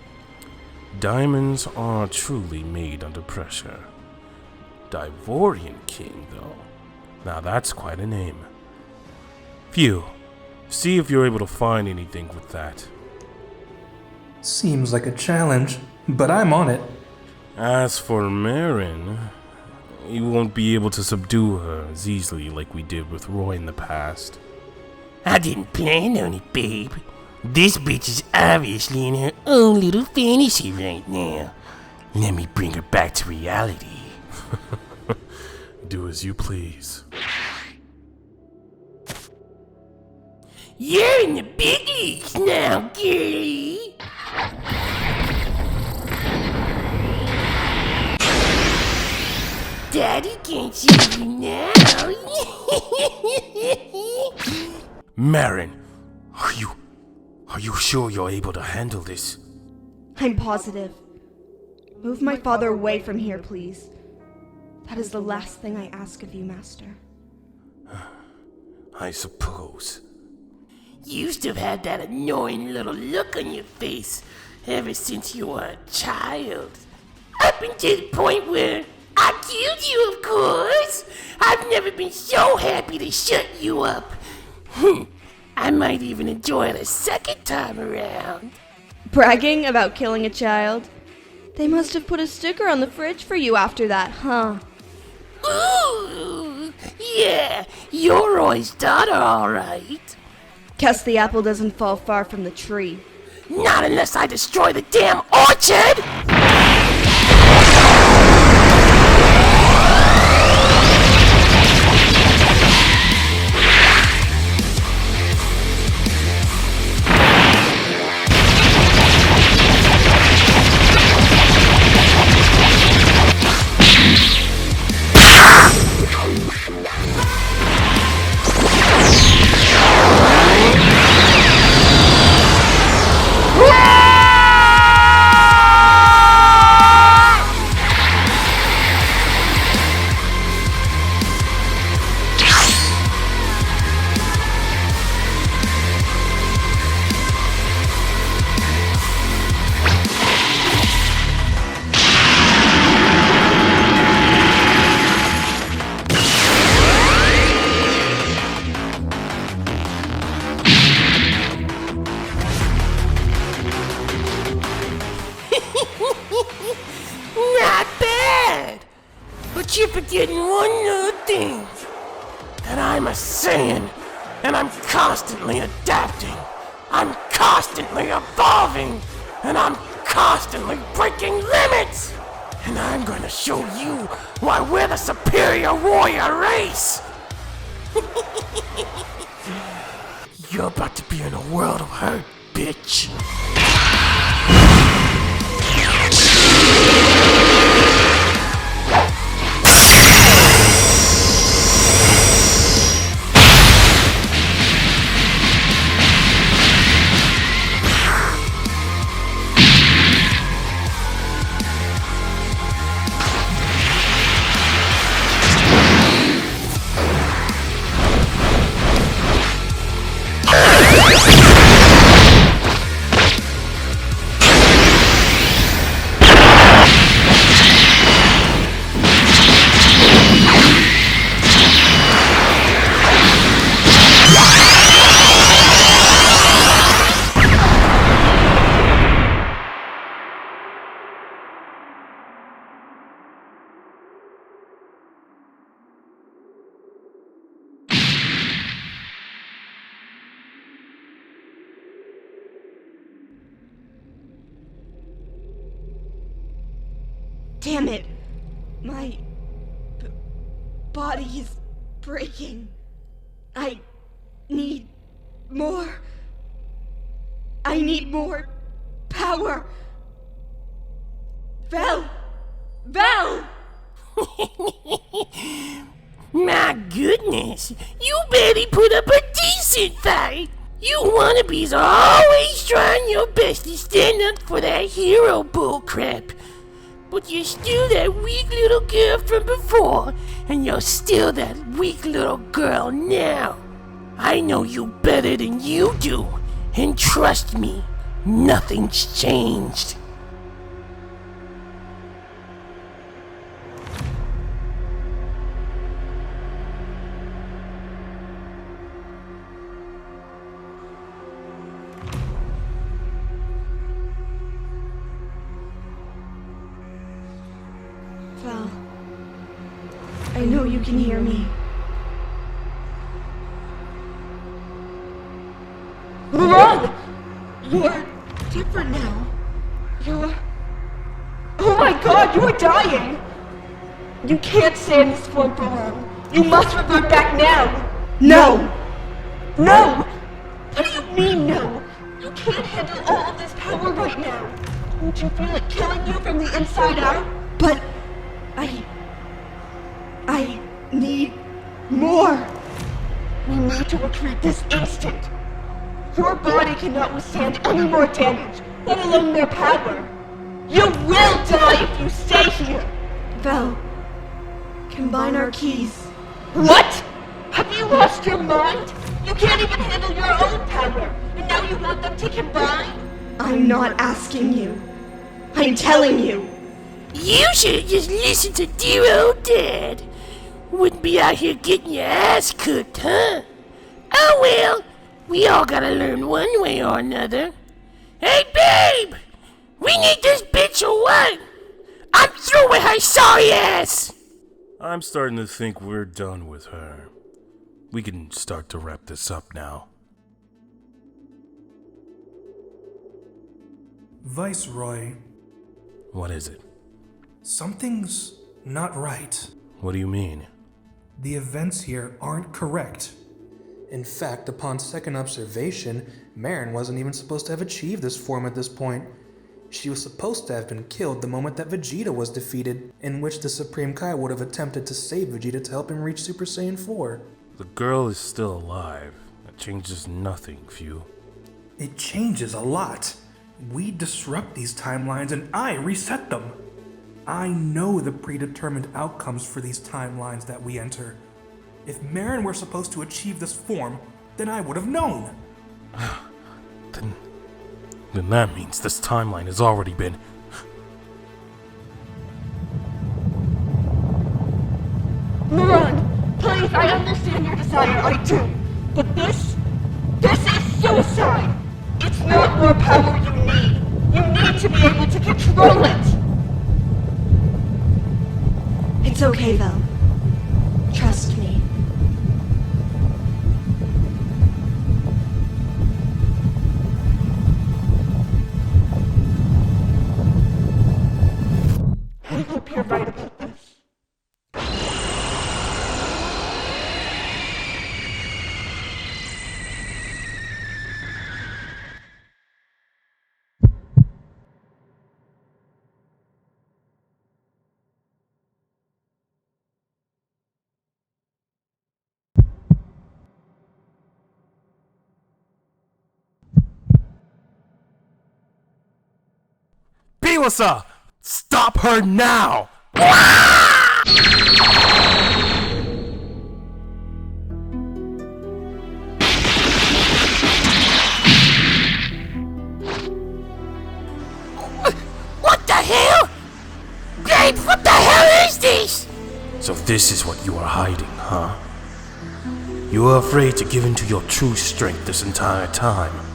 Diamonds are truly made under pressure. Divorian King, though. Now that's quite a name. Phew. See if you're able to find anything with that. Seems like a challenge, but I'm on it. As for Marron, you won't be able to subdue her as easily like we did with Roii in the past. I didn't plan on it, babe. This bitch is obviously in her own little fantasy right now. Let me bring her back to reality. Do as you please. You're in the big leagues now, girlie. Daddy can't see you now. Marron, are you sure you're able to handle this? I'm positive. Move my father away from here, please. That is the last thing I ask of you, Master. I suppose. You used to have had that annoying little look on your face ever since you were a child. Up until the point where I killed you, of course. I've never been so happy to shut you up. I might even enjoy it a second time around. Bragging about killing a child? They must have put a sticker on the fridge for you after that, huh? Ooh, yeah, you're Roi's daughter, all right. Guess the apple doesn't fall far from the tree. Not unless I destroy the damn orchard! Not bad! But you're forgetting one little thing. That I'm a Saiyan, and I'm constantly adapting. I'm constantly evolving, and I'm constantly breaking limits! And I'm gonna show you why we're the superior warrior race! You're about to be in a world of hurt, bitch. Damn it! My body is breaking. I need more. I need more power. Val! Val! My goodness, you barely put up a decent fight. You wannabes are always trying your best to stand up for that hero bullcrap. But you're still that weak little girl from before, and you're still that weak little girl now. I know you better than you do, and trust me, nothing's changed. Val, I know you can hear me. Marron! You're different now. You're... Oh my god, you are dying! You can't stay in this form for long. You must revert back now! No! No! What do you mean, no? You can't handle all of this power right now. Don't you feel it killing you from the inside out? But I need more. We need to retreat this instant. Your body cannot withstand any more damage, let alone more power. You will die if you stay here. Val, combine our keys. What? Have you lost your mind? You can't even handle your own power, and now you want them to combine? I'm not asking you. I'm telling you. You should have just listened to dear old Dad. Wouldn't be out here getting your ass cooked, huh? Oh well, we all gotta learn one way or another. Hey babe! We need this bitch or what? I'm through with her sorry ass! I'm starting to think we're done with her. We can start to wrap this up now. Viceroy, What is it? something's not right. What do you mean? The events here aren't correct. In fact, upon second observation, Marron wasn't even supposed to have achieved this form at this point. She was supposed to have been killed the moment that Vegeta was defeated, in which the Supreme Kai would have attempted to save Vegeta to help him reach Super Saiyan 4. The girl is still alive. That changes nothing, Phew. It changes a lot. We disrupt these timelines and I reset them. I know the predetermined outcomes for these timelines that we enter. If Marron were supposed to achieve this form, then I would have known. Then that means this timeline has already been... Marron, please, I understand your desire, I do. But this is suicide. It's not more power you need. You need to be able to control it. It's okay, Val. Trust me. I will you're right about this. Biwasa! Stop her now! What the hell? Babe, what the hell is this? So this is what you are hiding, huh? You were afraid to give in to your true strength this entire time.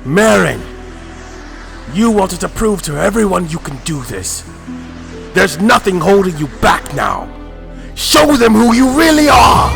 Marron! You wanted to prove to everyone you can do this. There's nothing holding you back now. Show them who you really are!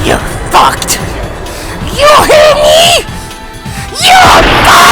You're fucked! You hear me? You're fucked!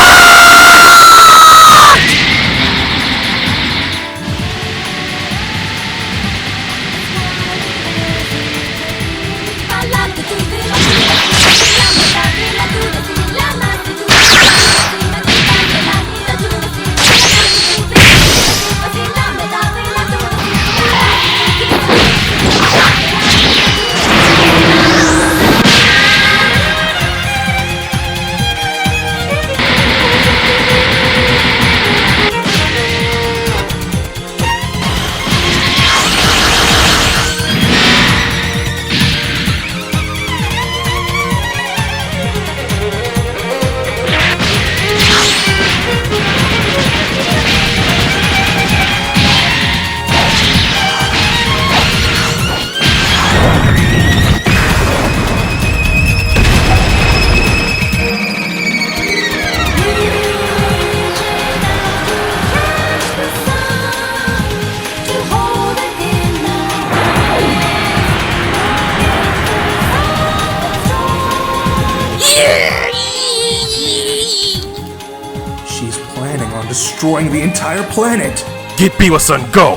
She's planning on destroying the entire planet. Get Biwasa and go!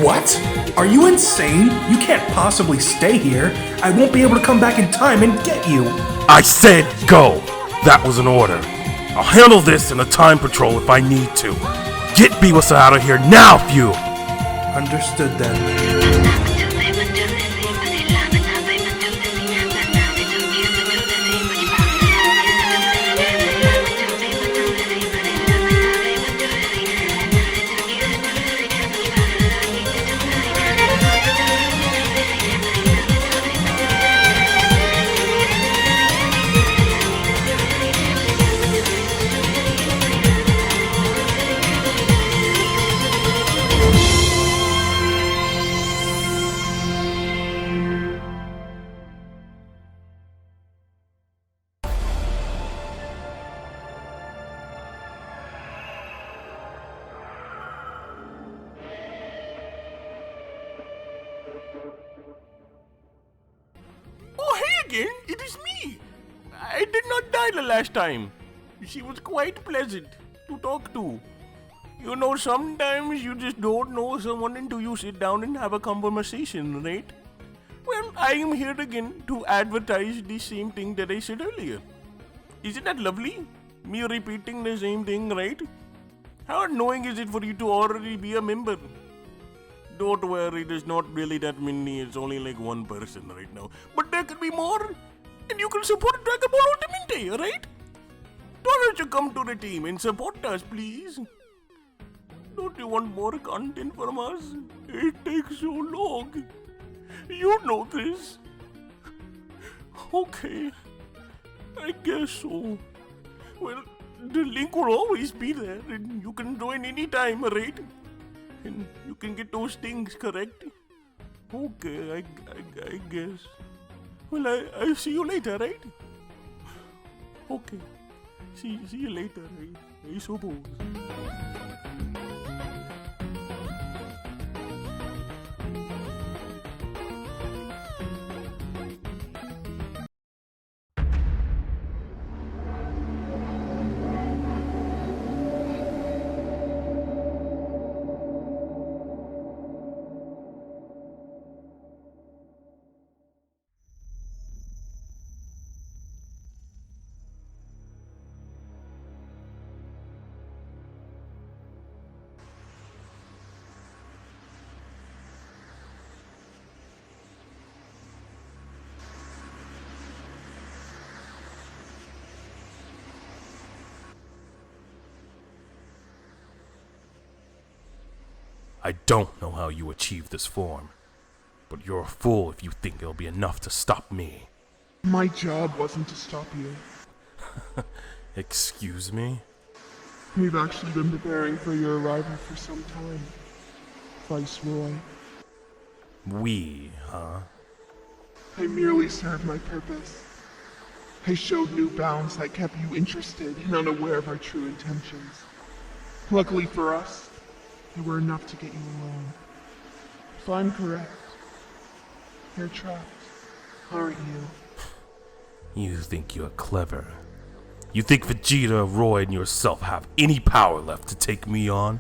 What? Are you insane? You can't possibly stay here. I won't be able to come back in time and get you. I said go! That was an order. I'll handle this in a time patrol if I need to. Get Biwasa out of here now, Phew! Understood then. again, it is me. I did not die the last time. She was quite pleasant to talk to. You know, sometimes you just don't know someone until you sit down and have a conversation, right? Well, I am here again to advertise the same thing that I said earlier. Isn't that lovely? Me repeating the same thing, right? How annoying is it for you to already be a member? Don't worry, there's not really that many. It's only like one person right now. But there could be more. And you can support Dragon Ball Ultimate, right? Don't you come to the team and support us, please? Don't you want more content from us? It takes so long. You know this. Okay. I guess so. Well, the link will always be there, and you can join anytime, right? And you can get those things, correct? Okay, I guess. Well, I'll see you later, right? Okay. See you later, right? I suppose. I don't know how you achieved this form, but you're a fool if you think it'll be enough to stop me. My job wasn't to stop you. Excuse me? We've actually been preparing for your arrival for some time. Viceroy. We, huh? I merely served my purpose. I showed new bounds that kept you interested and unaware of our true intentions. Luckily for us, they were enough to get you alone. If I'm correct, you're trapped, aren't you? You think you're clever. You think Vegeta, Roii, and yourself have any power left to take me on?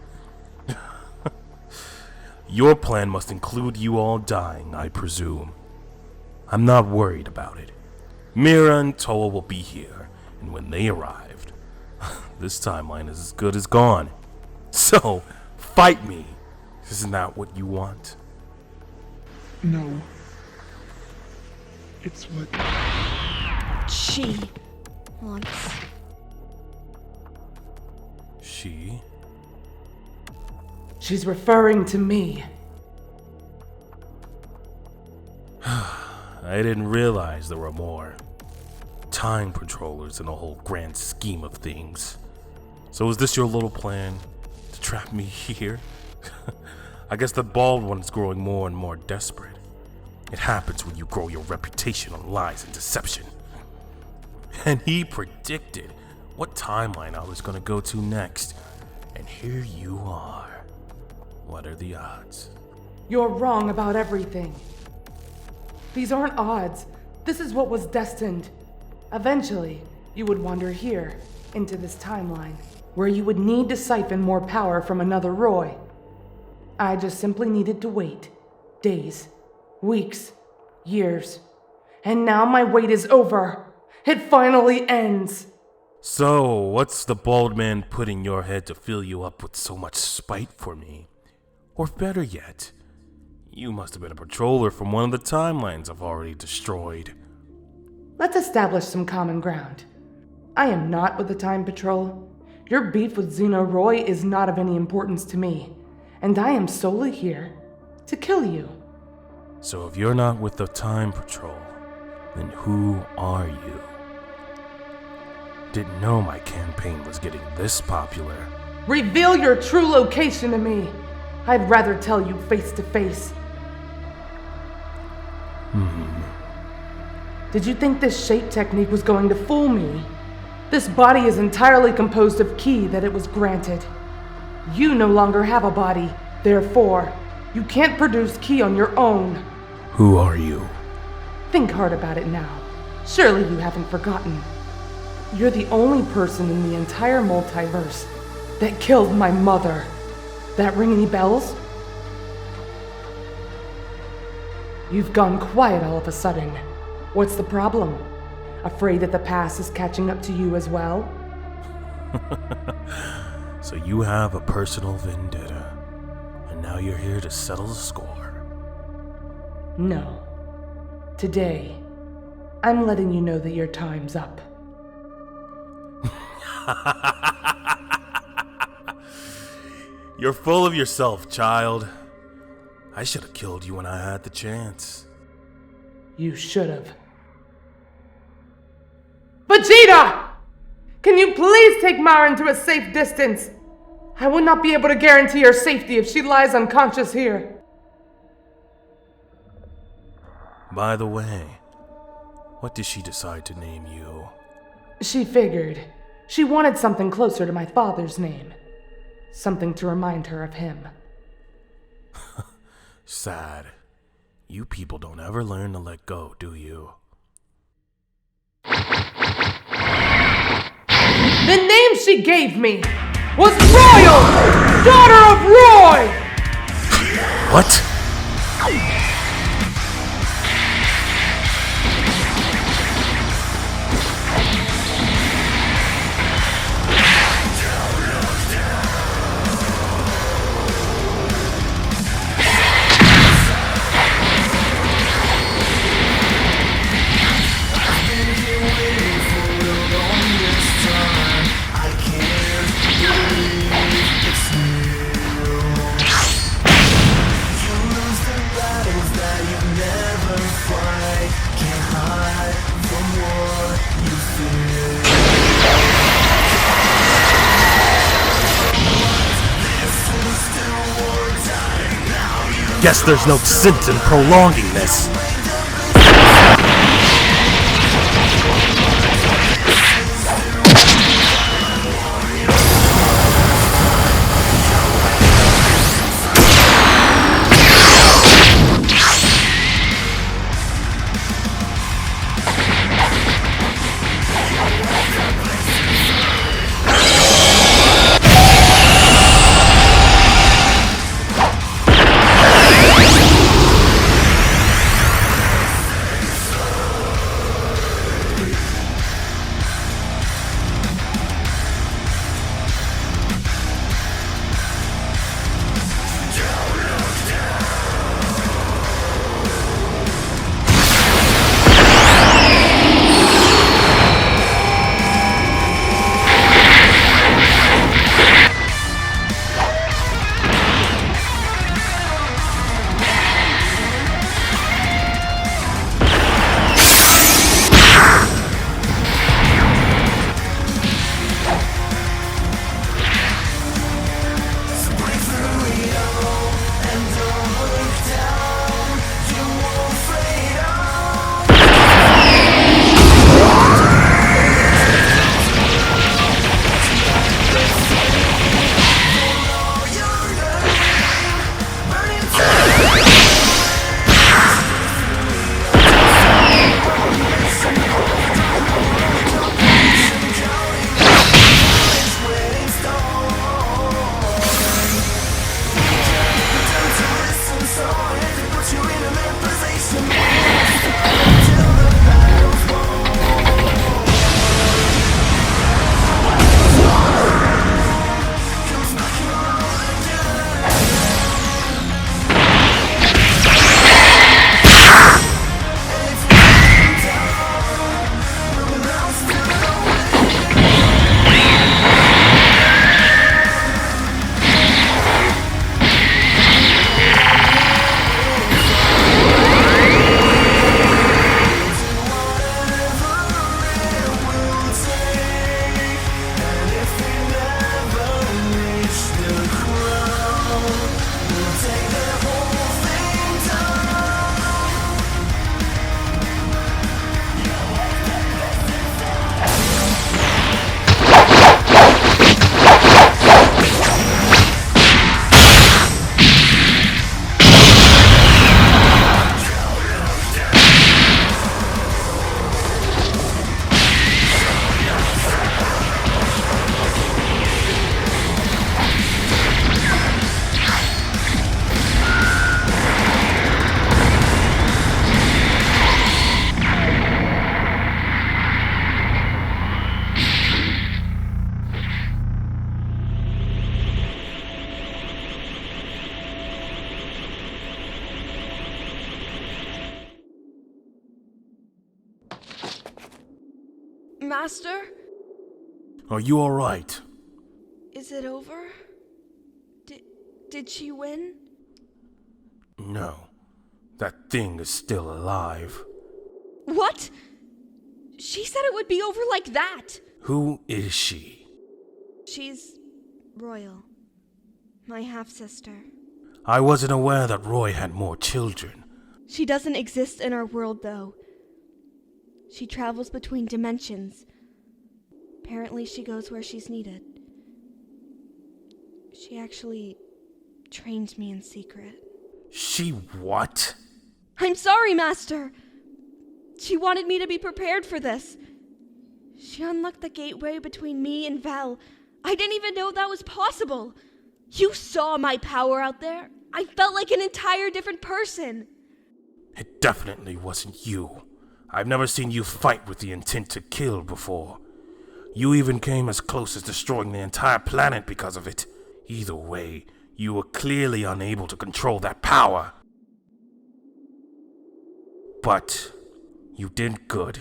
Your plan must include you all dying, I presume. I'm not worried about it. Mira and Toa will be here, and when they arrived, this timeline is as good as gone. So, fight me. Isn't that what you want? No. It's what She wants. She? She's referring to me. I didn't realize there were more time controllers in the whole grand scheme of things. So is this your little plan? To trap me here? I guess the bald one's growing more and more desperate. It happens when you grow your reputation on lies and deception. And he predicted what timeline I was gonna go to next. And here you are. What are the odds? You're wrong about everything. These aren't odds. This is what was destined. Eventually, you would wander here, into this timeline, where you would need to siphon more power from another Roii. I just simply needed to wait. Days, weeks, years. And now my wait is over. It finally ends. So, what's the bald man put in your head to fill you up with so much spite for me? Or better yet, you must have been a patroller from one of the timelines I've already destroyed. Let's establish some common ground. I am not with the Time Patrol. Your beef with Xeno Roii is not of any importance to me, and I am solely here to kill you. So if you're not with the Time Patrol, then who are you? Didn't know my campaign was getting this popular. Reveal your true location to me. I'd rather tell you face to face. Did you think this shape technique was going to fool me? This body is entirely composed of ki that it was granted. You no longer have a body, therefore, you can't produce ki on your own. Who are you? Think hard about it now. Surely you haven't forgotten. You're the only person in the entire multiverse that killed my mother. That ring any bells? You've gone quiet all of a sudden. What's the problem? Afraid that the past is catching up to you as well? So you have a personal vendetta, and now you're here to settle the score. No. Today, I'm letting you know that your time's up. You're full of yourself, child. I should have killed you when I had the chance. You should have. Vegeta! Can you please take Marron to a safe distance? I will not be able to guarantee her safety if she lies unconscious here. By the way, what did she decide to name you? She figured. She wanted something closer to my father's name. Something to remind her of him. Sad. You people don't ever learn to let go, do you? The name she gave me was Royal, daughter of Roii! What? Guess there's no sense in prolonging this. Master? Are you alright? Is it over? Did she win? No. That thing is still alive. What? She said it would be over like that. Who is she? She's Royal. My half-sister. I wasn't aware that Roy had more children. She doesn't exist in our world, though. She travels between dimensions. Apparently she goes where she's needed. She actually trained me in secret. She what? I'm sorry, Master! She wanted me to be prepared for this. She unlocked the gateway between me and Val. I didn't even know that was possible. You saw my power out there. I felt like an entire different person. It definitely wasn't you. I've never seen you fight with the intent to kill before. You even came as close as destroying the entire planet because of it. Either way, you were clearly unable to control that power. But you did good.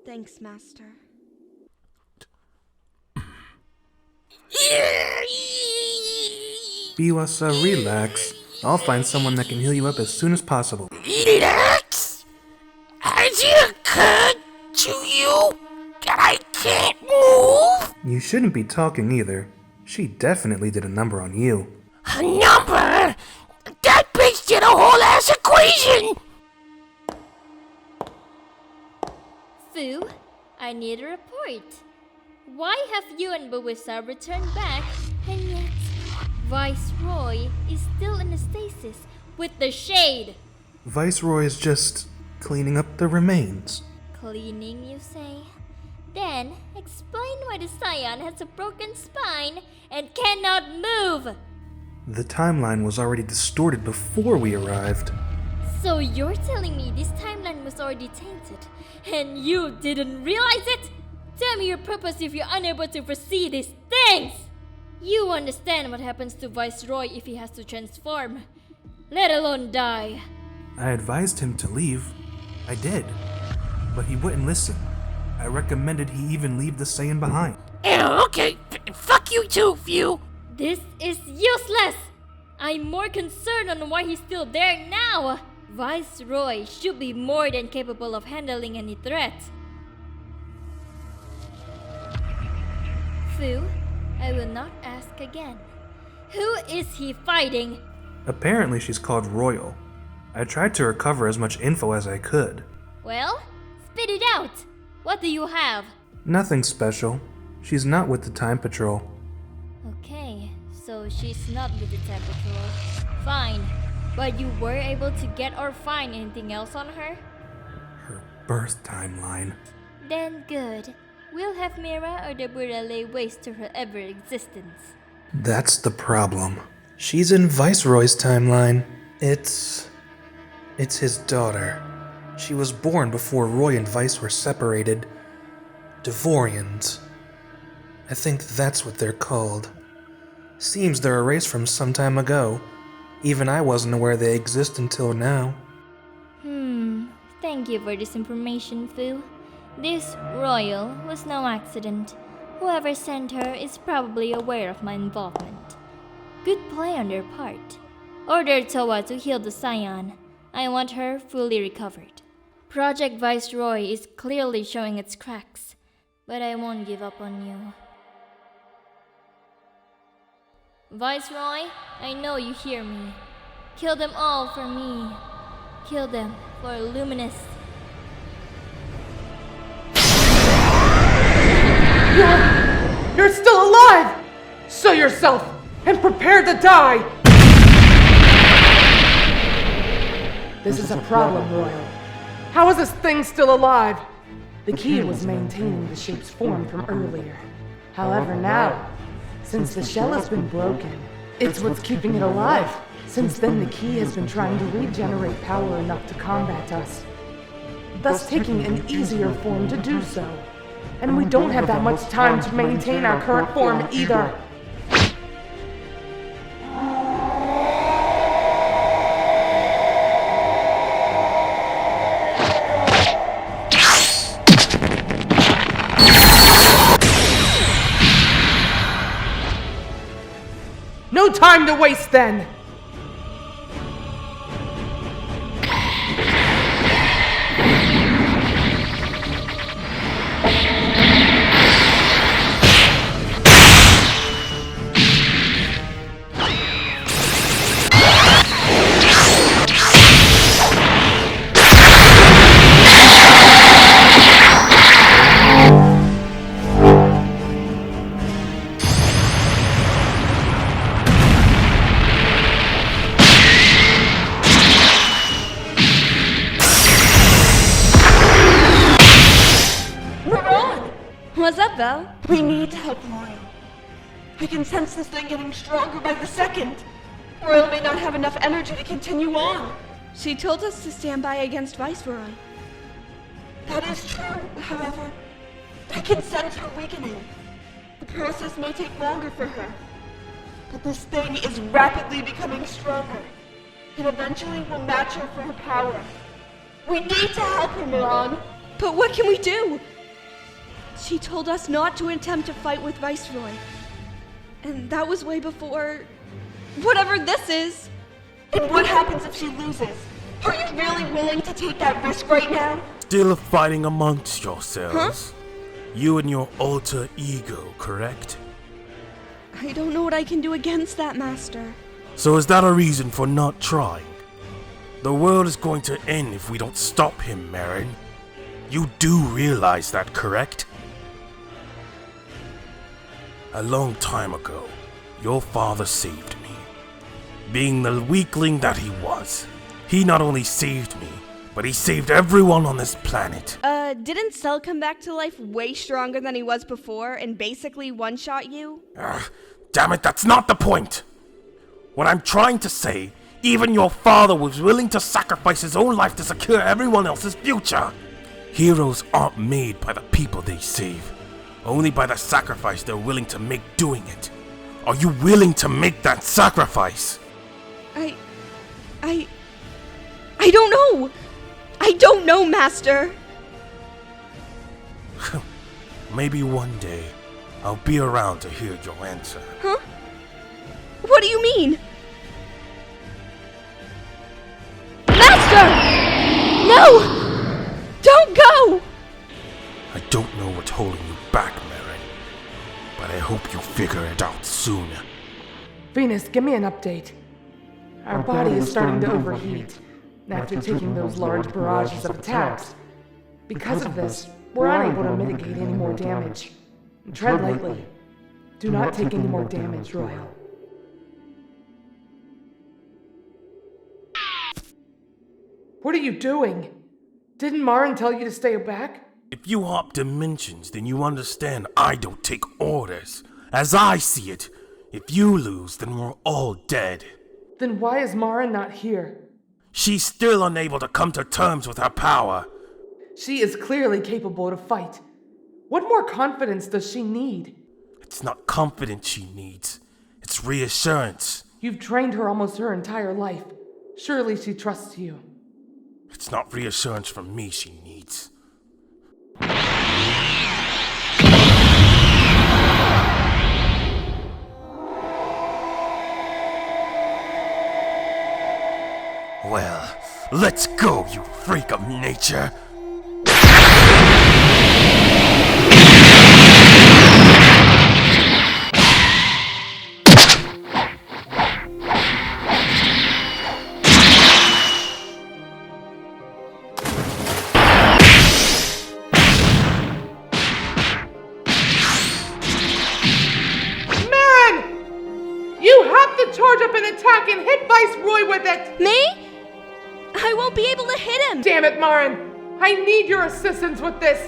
Thanks, Master. Biwasa, relax. I'll find someone that can heal you up as soon as possible. Relax? Has it occurred to you that I can't move? You shouldn't be talking either. She definitely did a number on you. A number? That bitch did a whole ass equation! Fu, I need a report. Why have you and Buwisa returned back, and yet Viceroy is still in a stasis with the Shade? Viceroy is just cleaning up the remains. Cleaning, you say? Then explain why the Scion has a broken spine and cannot move. The timeline was already distorted before we arrived. So you're telling me this timeline was already tainted, and you didn't realize it? Tell me your purpose if you're unable to foresee these things! You understand what happens to Viceroy if he has to transform, let alone die. I advised him to leave. I did. But he wouldn't listen. I recommended he even leave the Saiyan behind. Oh, okay. Fuck you too, Fu. This is useless! I'm more concerned on why he's still there now! Viceroy should be more than capable of handling any threat. Fu, I will not ask again. Who is he fighting? Apparently she's called Royal. I tried to recover as much info as I could. Well, spit it out! What do you have? Nothing special. She's not with the Time Patrol. Okay, so she's not with the Time Patrol. Fine. But you were able to get or find anything else on her? Her birth timeline. Then good. We'll have Mira or the Buddha lay waste to her ever existence. That's the problem. She's in Viceroy's timeline. It's his daughter. She was born before Roy and Vice were separated. Devorians. I think that's what they're called. Seems they're erased from some time ago. Even I wasn't aware they exist until now. Thank you for this information, Fu. This Royal was no accident. Whoever sent her is probably aware of my involvement. Good play on their part. Order Towa to heal the Scion. I want her fully recovered. Project Viceroy is clearly showing its cracks, but I won't give up on you. Viceroy, I know you hear me. Kill them all for me. Kill them for Luminous. You're still alive! Show yourself and prepare to die! This is a problem, Royal. How is this thing still alive? The key was maintaining the shape's form from earlier. However, now, since the shell has been broken, it's what's keeping it alive. Since then, the key has been trying to regenerate power enough to combat us, thus taking an easier form to do so. And we don't have that much time to maintain our current form either. No time to waste then! What's up, Val? We need to help Royal. I can sense this thing getting stronger by the second. Royal may not have enough energy to continue on. She told us to stand by against Viceroy. That is true, however. I can sense her weakening. The process may take longer for her. But this thing is rapidly becoming stronger. And eventually will match her for her power. We need to help her, Marron. But what can we do? She told us not to attempt to fight with Viceroy. And that was way before... whatever this is. And what happens if she loses? Are you really willing to take that risk right now? Still fighting amongst yourselves? Huh? You and your alter ego, correct? I don't know what I can do against that, Master. So is that a reason for not trying? The world is going to end if we don't stop him, Marron. You do realize that, correct? A long time ago, your father saved me. Being the weakling that he was, he not only saved me, but he saved everyone on this planet. Didn't Cell come back to life way stronger than he was before and basically one-shot you? Damn it, that's not the point! What I'm trying to say, even your father was willing to sacrifice his own life to secure everyone else's future. Heroes aren't made by the people they save, only by the sacrifice they're willing to make doing it. Are you willing to make that sacrifice? I don't know! I don't know, Master! Maybe one day, I'll be around to hear your answer. Huh? What do you mean? Master! No! Don't go! I don't know what's holding you back, Marron, but I hope you'll figure it out soon. Venus, give me an update. Our body is starting to overheat after taking those large barrages of attacks. Because of this, we're unable to mitigate any more damage. Tread lightly. Do not take any more damage, Royal. What are you doing? Didn't Marron tell you to stay back? If you hop dimensions, then you understand I don't take orders. As I see it, if you lose, then we're all dead. Then why is Marron not here? She's still unable to come to terms with her power. She is clearly capable to fight. What more confidence does she need? It's not confidence she needs. It's reassurance. You've trained her almost her entire life. Surely she trusts you. It's not reassurance from me she needs. Well, let's go, you freak of nature! Charge up an attack and hit Viceroy with it! Me? I won't be able to hit him! Damn it, Marron! I need your assistance with this!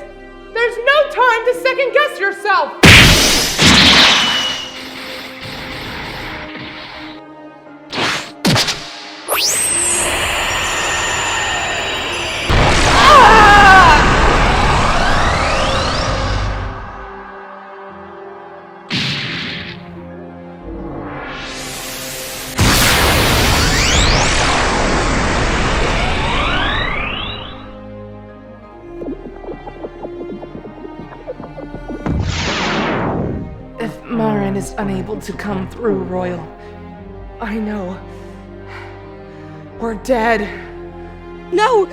There's no time to second-guess yourself! Marron is unable to come through, Royal. I know. We're dead. No!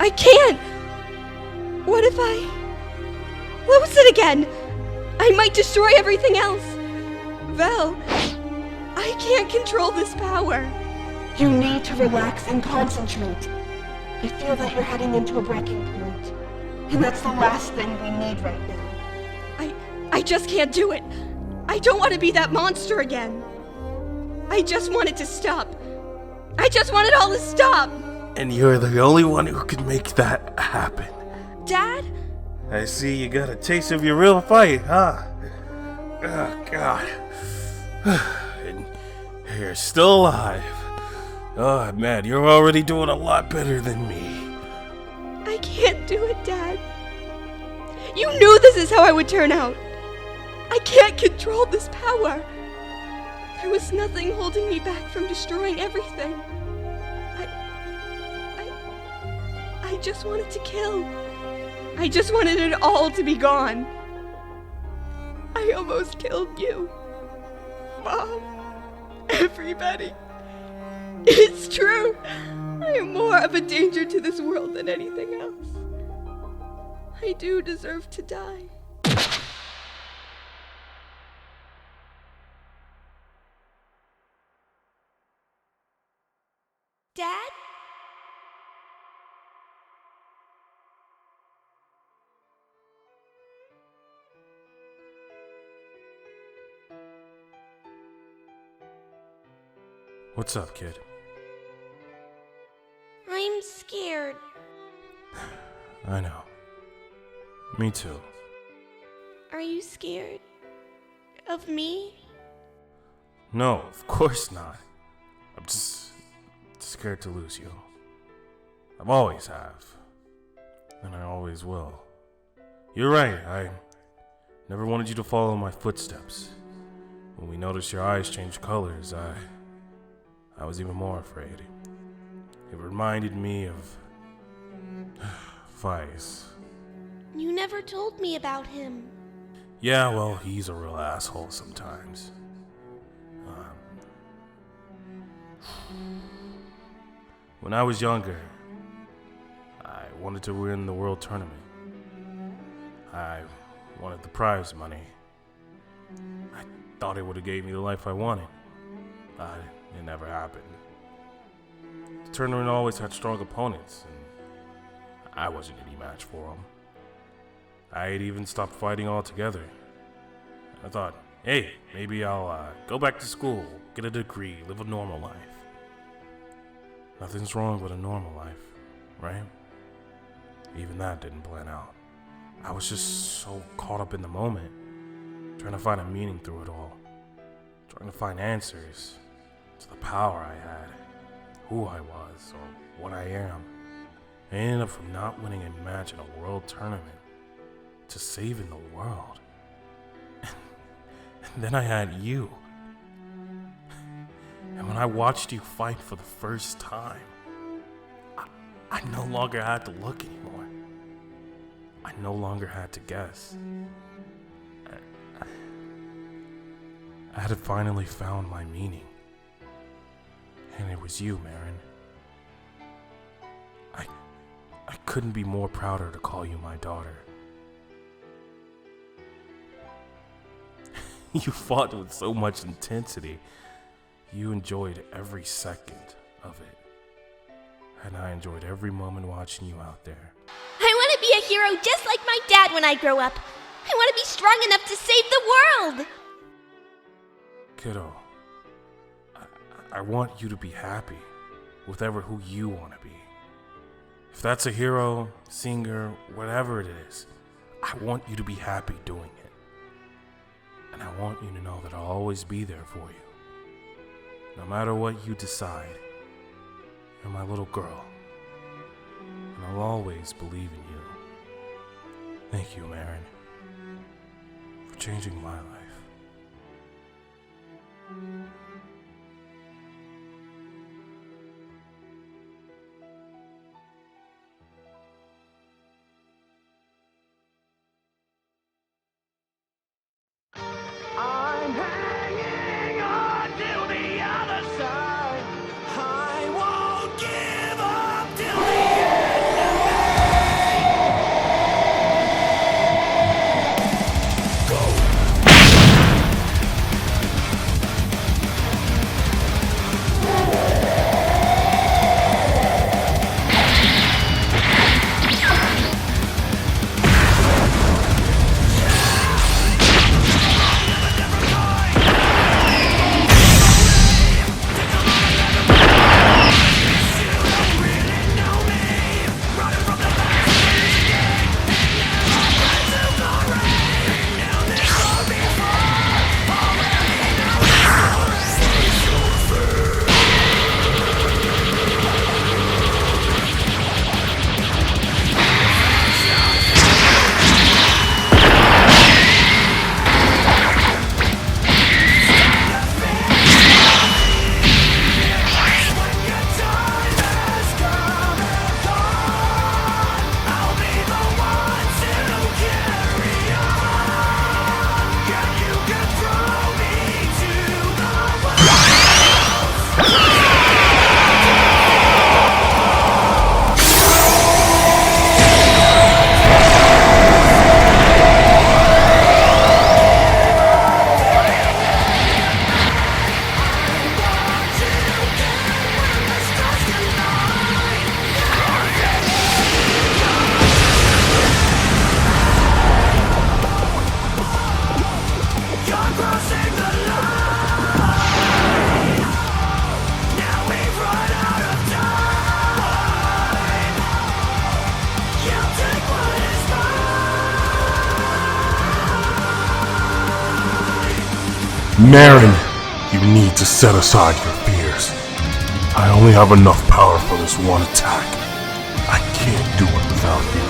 I can't! What if I lose it again? I might destroy everything else. Vel, I can't control this power. You need to relax and concentrate. I feel that you're heading into a breaking point. And that's the last thing we need right now. I just can't do it. I don't want to be that monster again. I just want it to stop. I just want it all to stop. And you're the only one who can make that happen. Dad? I see you got a taste of your real fight, huh? Oh, God. And you're still alive. Oh, man, you're already doing a lot better than me. I can't do it, Dad. You knew this is how I would turn out. I can't control this power. There was nothing holding me back from destroying everything. I just wanted to kill. I just wanted it all to be gone. I almost killed you. Mom. Everybody. It's true. I am more of a danger to this world than anything else. I do deserve to die. Dad? What's up, kid? I'm scared. I know. Me too. Are you scared? Of me? No, of course not. I'm just scared to lose you. I've always have. And I always will. You're right, I never wanted you to follow my footsteps. When we noticed your eyes change colors, I was even more afraid. It reminded me of Vice. You never told me about him. Yeah, well, he's a real asshole sometimes. When I was younger, I wanted to win the world tournament. I wanted the prize money. I thought it would have gave me the life I wanted. But it never happened. The tournament always had strong opponents, and I wasn't any match for them. I had even stopped fighting altogether. I thought, hey, maybe I'll go back to school, get a degree, live a normal life. Nothing's wrong with a normal life, right? Even that didn't plan out. I was just so caught up in the moment, trying to find a meaning through it all, trying to find answers to the power I had, who I was, or what I am. I ended up from not winning a match in a world tournament to saving the world. And then I had you. And when I watched you fight for the first time, I no longer had to look anymore. I no longer had to guess. I had finally found my meaning. And it was you, Marron. I couldn't be more prouder to call you my daughter. You fought with so much intensity. You enjoyed every second of it. And I enjoyed every moment watching you out there. I want to be a hero just like my dad when I grow up. I want to be strong enough to save the world. Kiddo, I want you to be happy with who you want to be. If that's a hero, singer, whatever it is, I want you to be happy doing it. And I want you to know that I'll always be there for you. No matter what you decide, you're my little girl. And I'll always believe in you. Thank you, Marron, for changing my life. I'm hanging on till the Marron, you need to set aside your fears. I only have enough power for this one attack. I can't do it without you.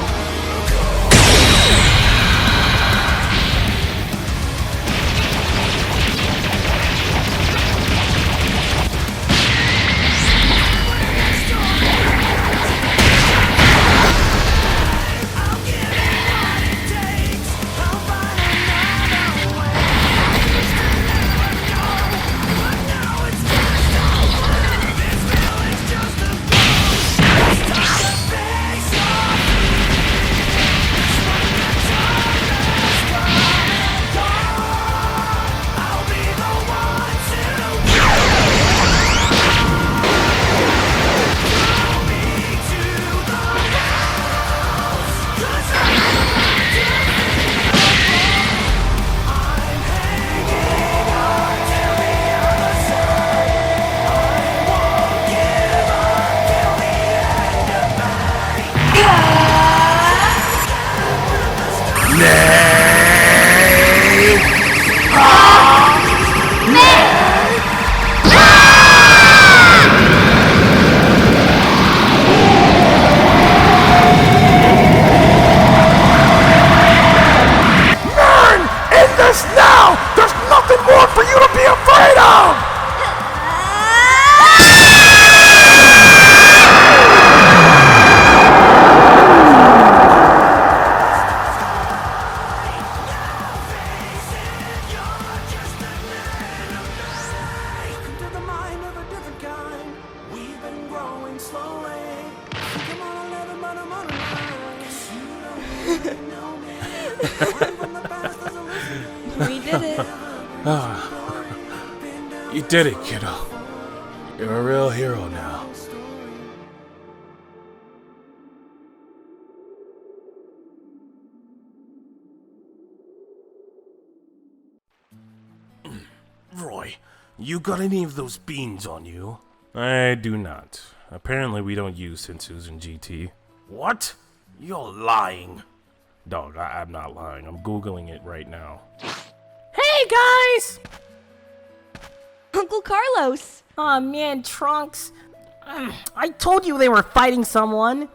We did it. You did it, kiddo. You're a real hero now. Roy, you got any of those beans on you? I do not. Apparently we don't use sensus in GT. What? You're lying. Dog, I'm not lying. I'm Googling it right now. Hey guys! Uncle Carlos! Aw man, Trunks. I told you they were fighting someone.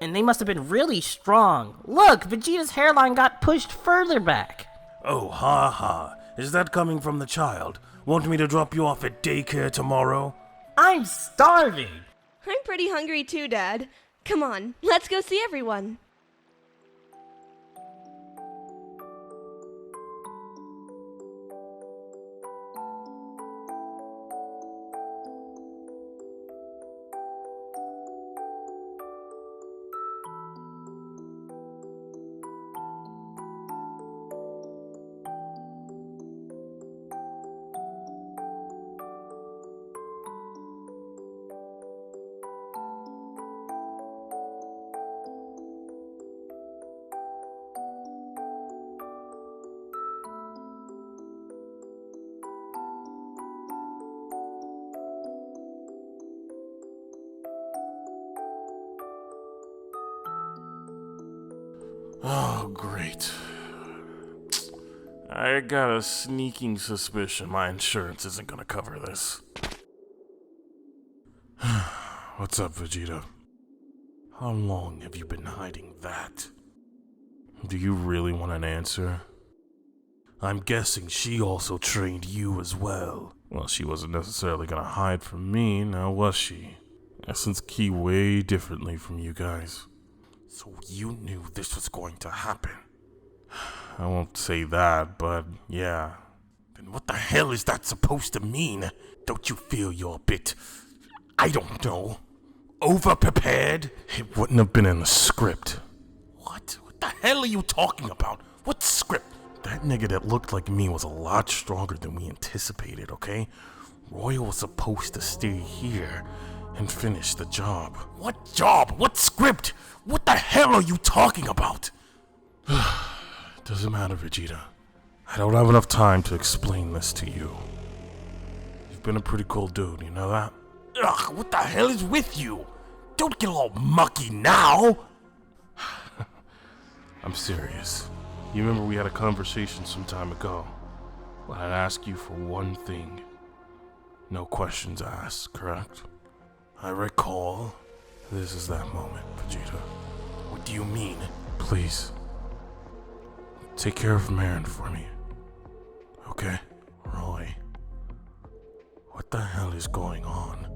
And they must have been really strong. Look, Vegeta's hairline got pushed further back. Oh, ha ha. Is that coming from the child? Want me to drop you off at daycare tomorrow? I'm starving. I'm pretty hungry too, Dad. Come on, let's go see everyone. Oh, great. I got a sneaking suspicion my insurance isn't gonna cover this. What's up, Vegeta? How long have you been hiding that? Do you really want an answer? I'm guessing she also trained you as well. Well, she wasn't necessarily gonna hide from me, now was she? Essence key way differently from you guys. So you knew this was going to happen? I won't say that, but yeah. Then what the hell is that supposed to mean? Don't you feel you're a bit, I don't know, over-prepared? It wouldn't have been in the script. What? What the hell are you talking about? What script? That nigga that looked like me was a lot stronger than we anticipated, okay? Royal was supposed to stay here and finish the job. What job? What script? What the hell are you talking about? Doesn't matter, Vegeta. I don't have enough time to explain this to you. You've been a pretty cool dude, you know that? Ugh, what the hell is with you? Don't get all mucky now! I'm serious. You remember we had a conversation some time ago. But I'd ask you for one thing. No questions asked, correct? I recall this is that moment, Vegeta. What do you mean? Please, take care of Marron for me. Okay? Roy, what the hell is going on?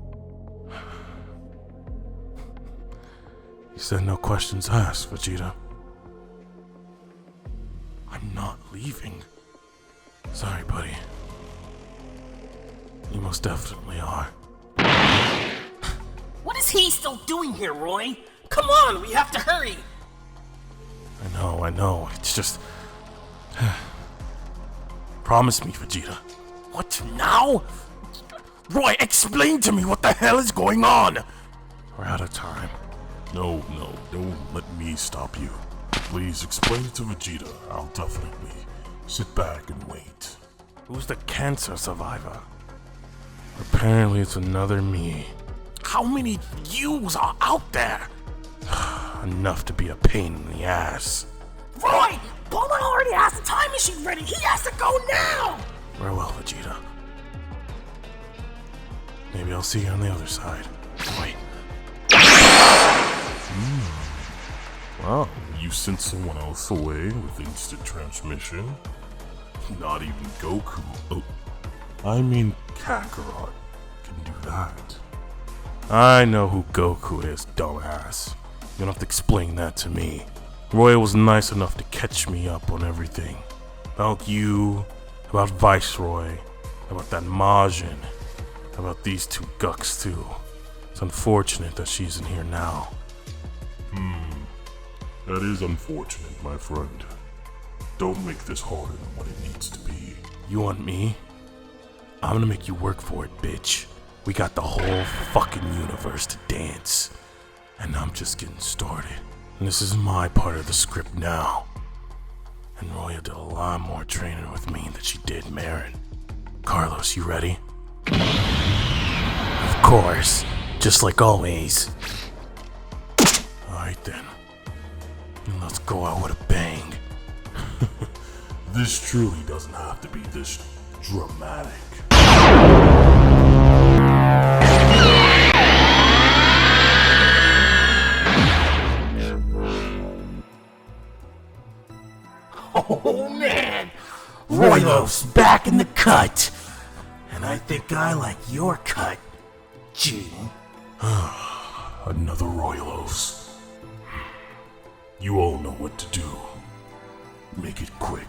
You said no questions asked, Vegeta. I'm not leaving. Sorry, buddy. You most definitely are. What is he still doing here, Roy? Come on, we have to hurry! I know. It's just... Promise me, Vegeta. What now? Roy, explain to me what the hell is going on! We're out of time. No, don't let me stop you. Please explain it to Vegeta. I'll definitely sit back and wait. Who's the cancer survivor? Apparently it's another me. How many yous are out there? Enough to be a pain in the ass. Roy! Bulma already has the time machine ready! He has to go now! Very well, Vegeta. Maybe I'll see you on the other side. Wait. Wow, you sent someone else away with instant transmission? Not even Goku. Oh, I mean Kakarot can do that. I know who Goku is, dumbass. You don't have to explain that to me. Roy was nice enough to catch me up on everything. About you, about Viceroy, about that Majin, about these two gucks too. It's unfortunate that she's in here now. That is unfortunate, my friend. Don't make this harder than what it needs to be. You want me? I'm gonna make you work for it, bitch. We got the whole fucking universe to dance. And I'm just getting started. And this is my part of the script now. And Roya did a lot more training with me than she did Marron. Carlos, you ready? Of course, just like always. Alright then. And let's go out with a bang. This truly doesn't have to be this dramatic. Oh man! Roilo's back in the cut! And I think I like your cut, Gene. Another Roilos. You all know what to do. Make it quick.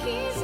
Kiss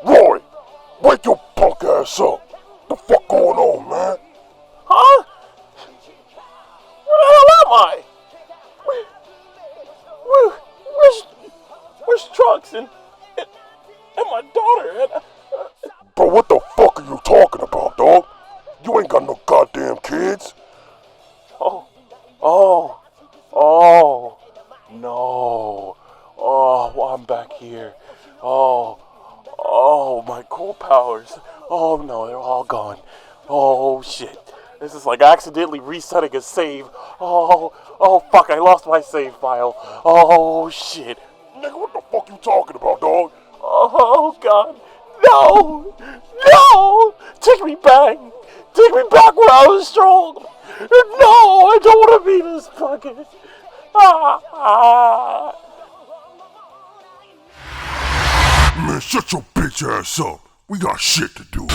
Roy, wake your punk ass up. The fuck going on, man? Huh? Where the hell am I? Where's Trunks and my daughter? Bro, what the fuck are you talking about, dog? You ain't got no goddamn kids. No. Oh, I'm back here. Oh, my cool powers. Oh no, they're all gone. Oh shit. This is like accidentally resetting a save. Oh fuck, I lost my save file. Oh shit. Nigga, what the fuck you talking about, dog? Oh god. No! No! Take me back! Take me back where I was strong! No! I don't want to be this fucking... Man, shut your bitch ass up. We got shit to do.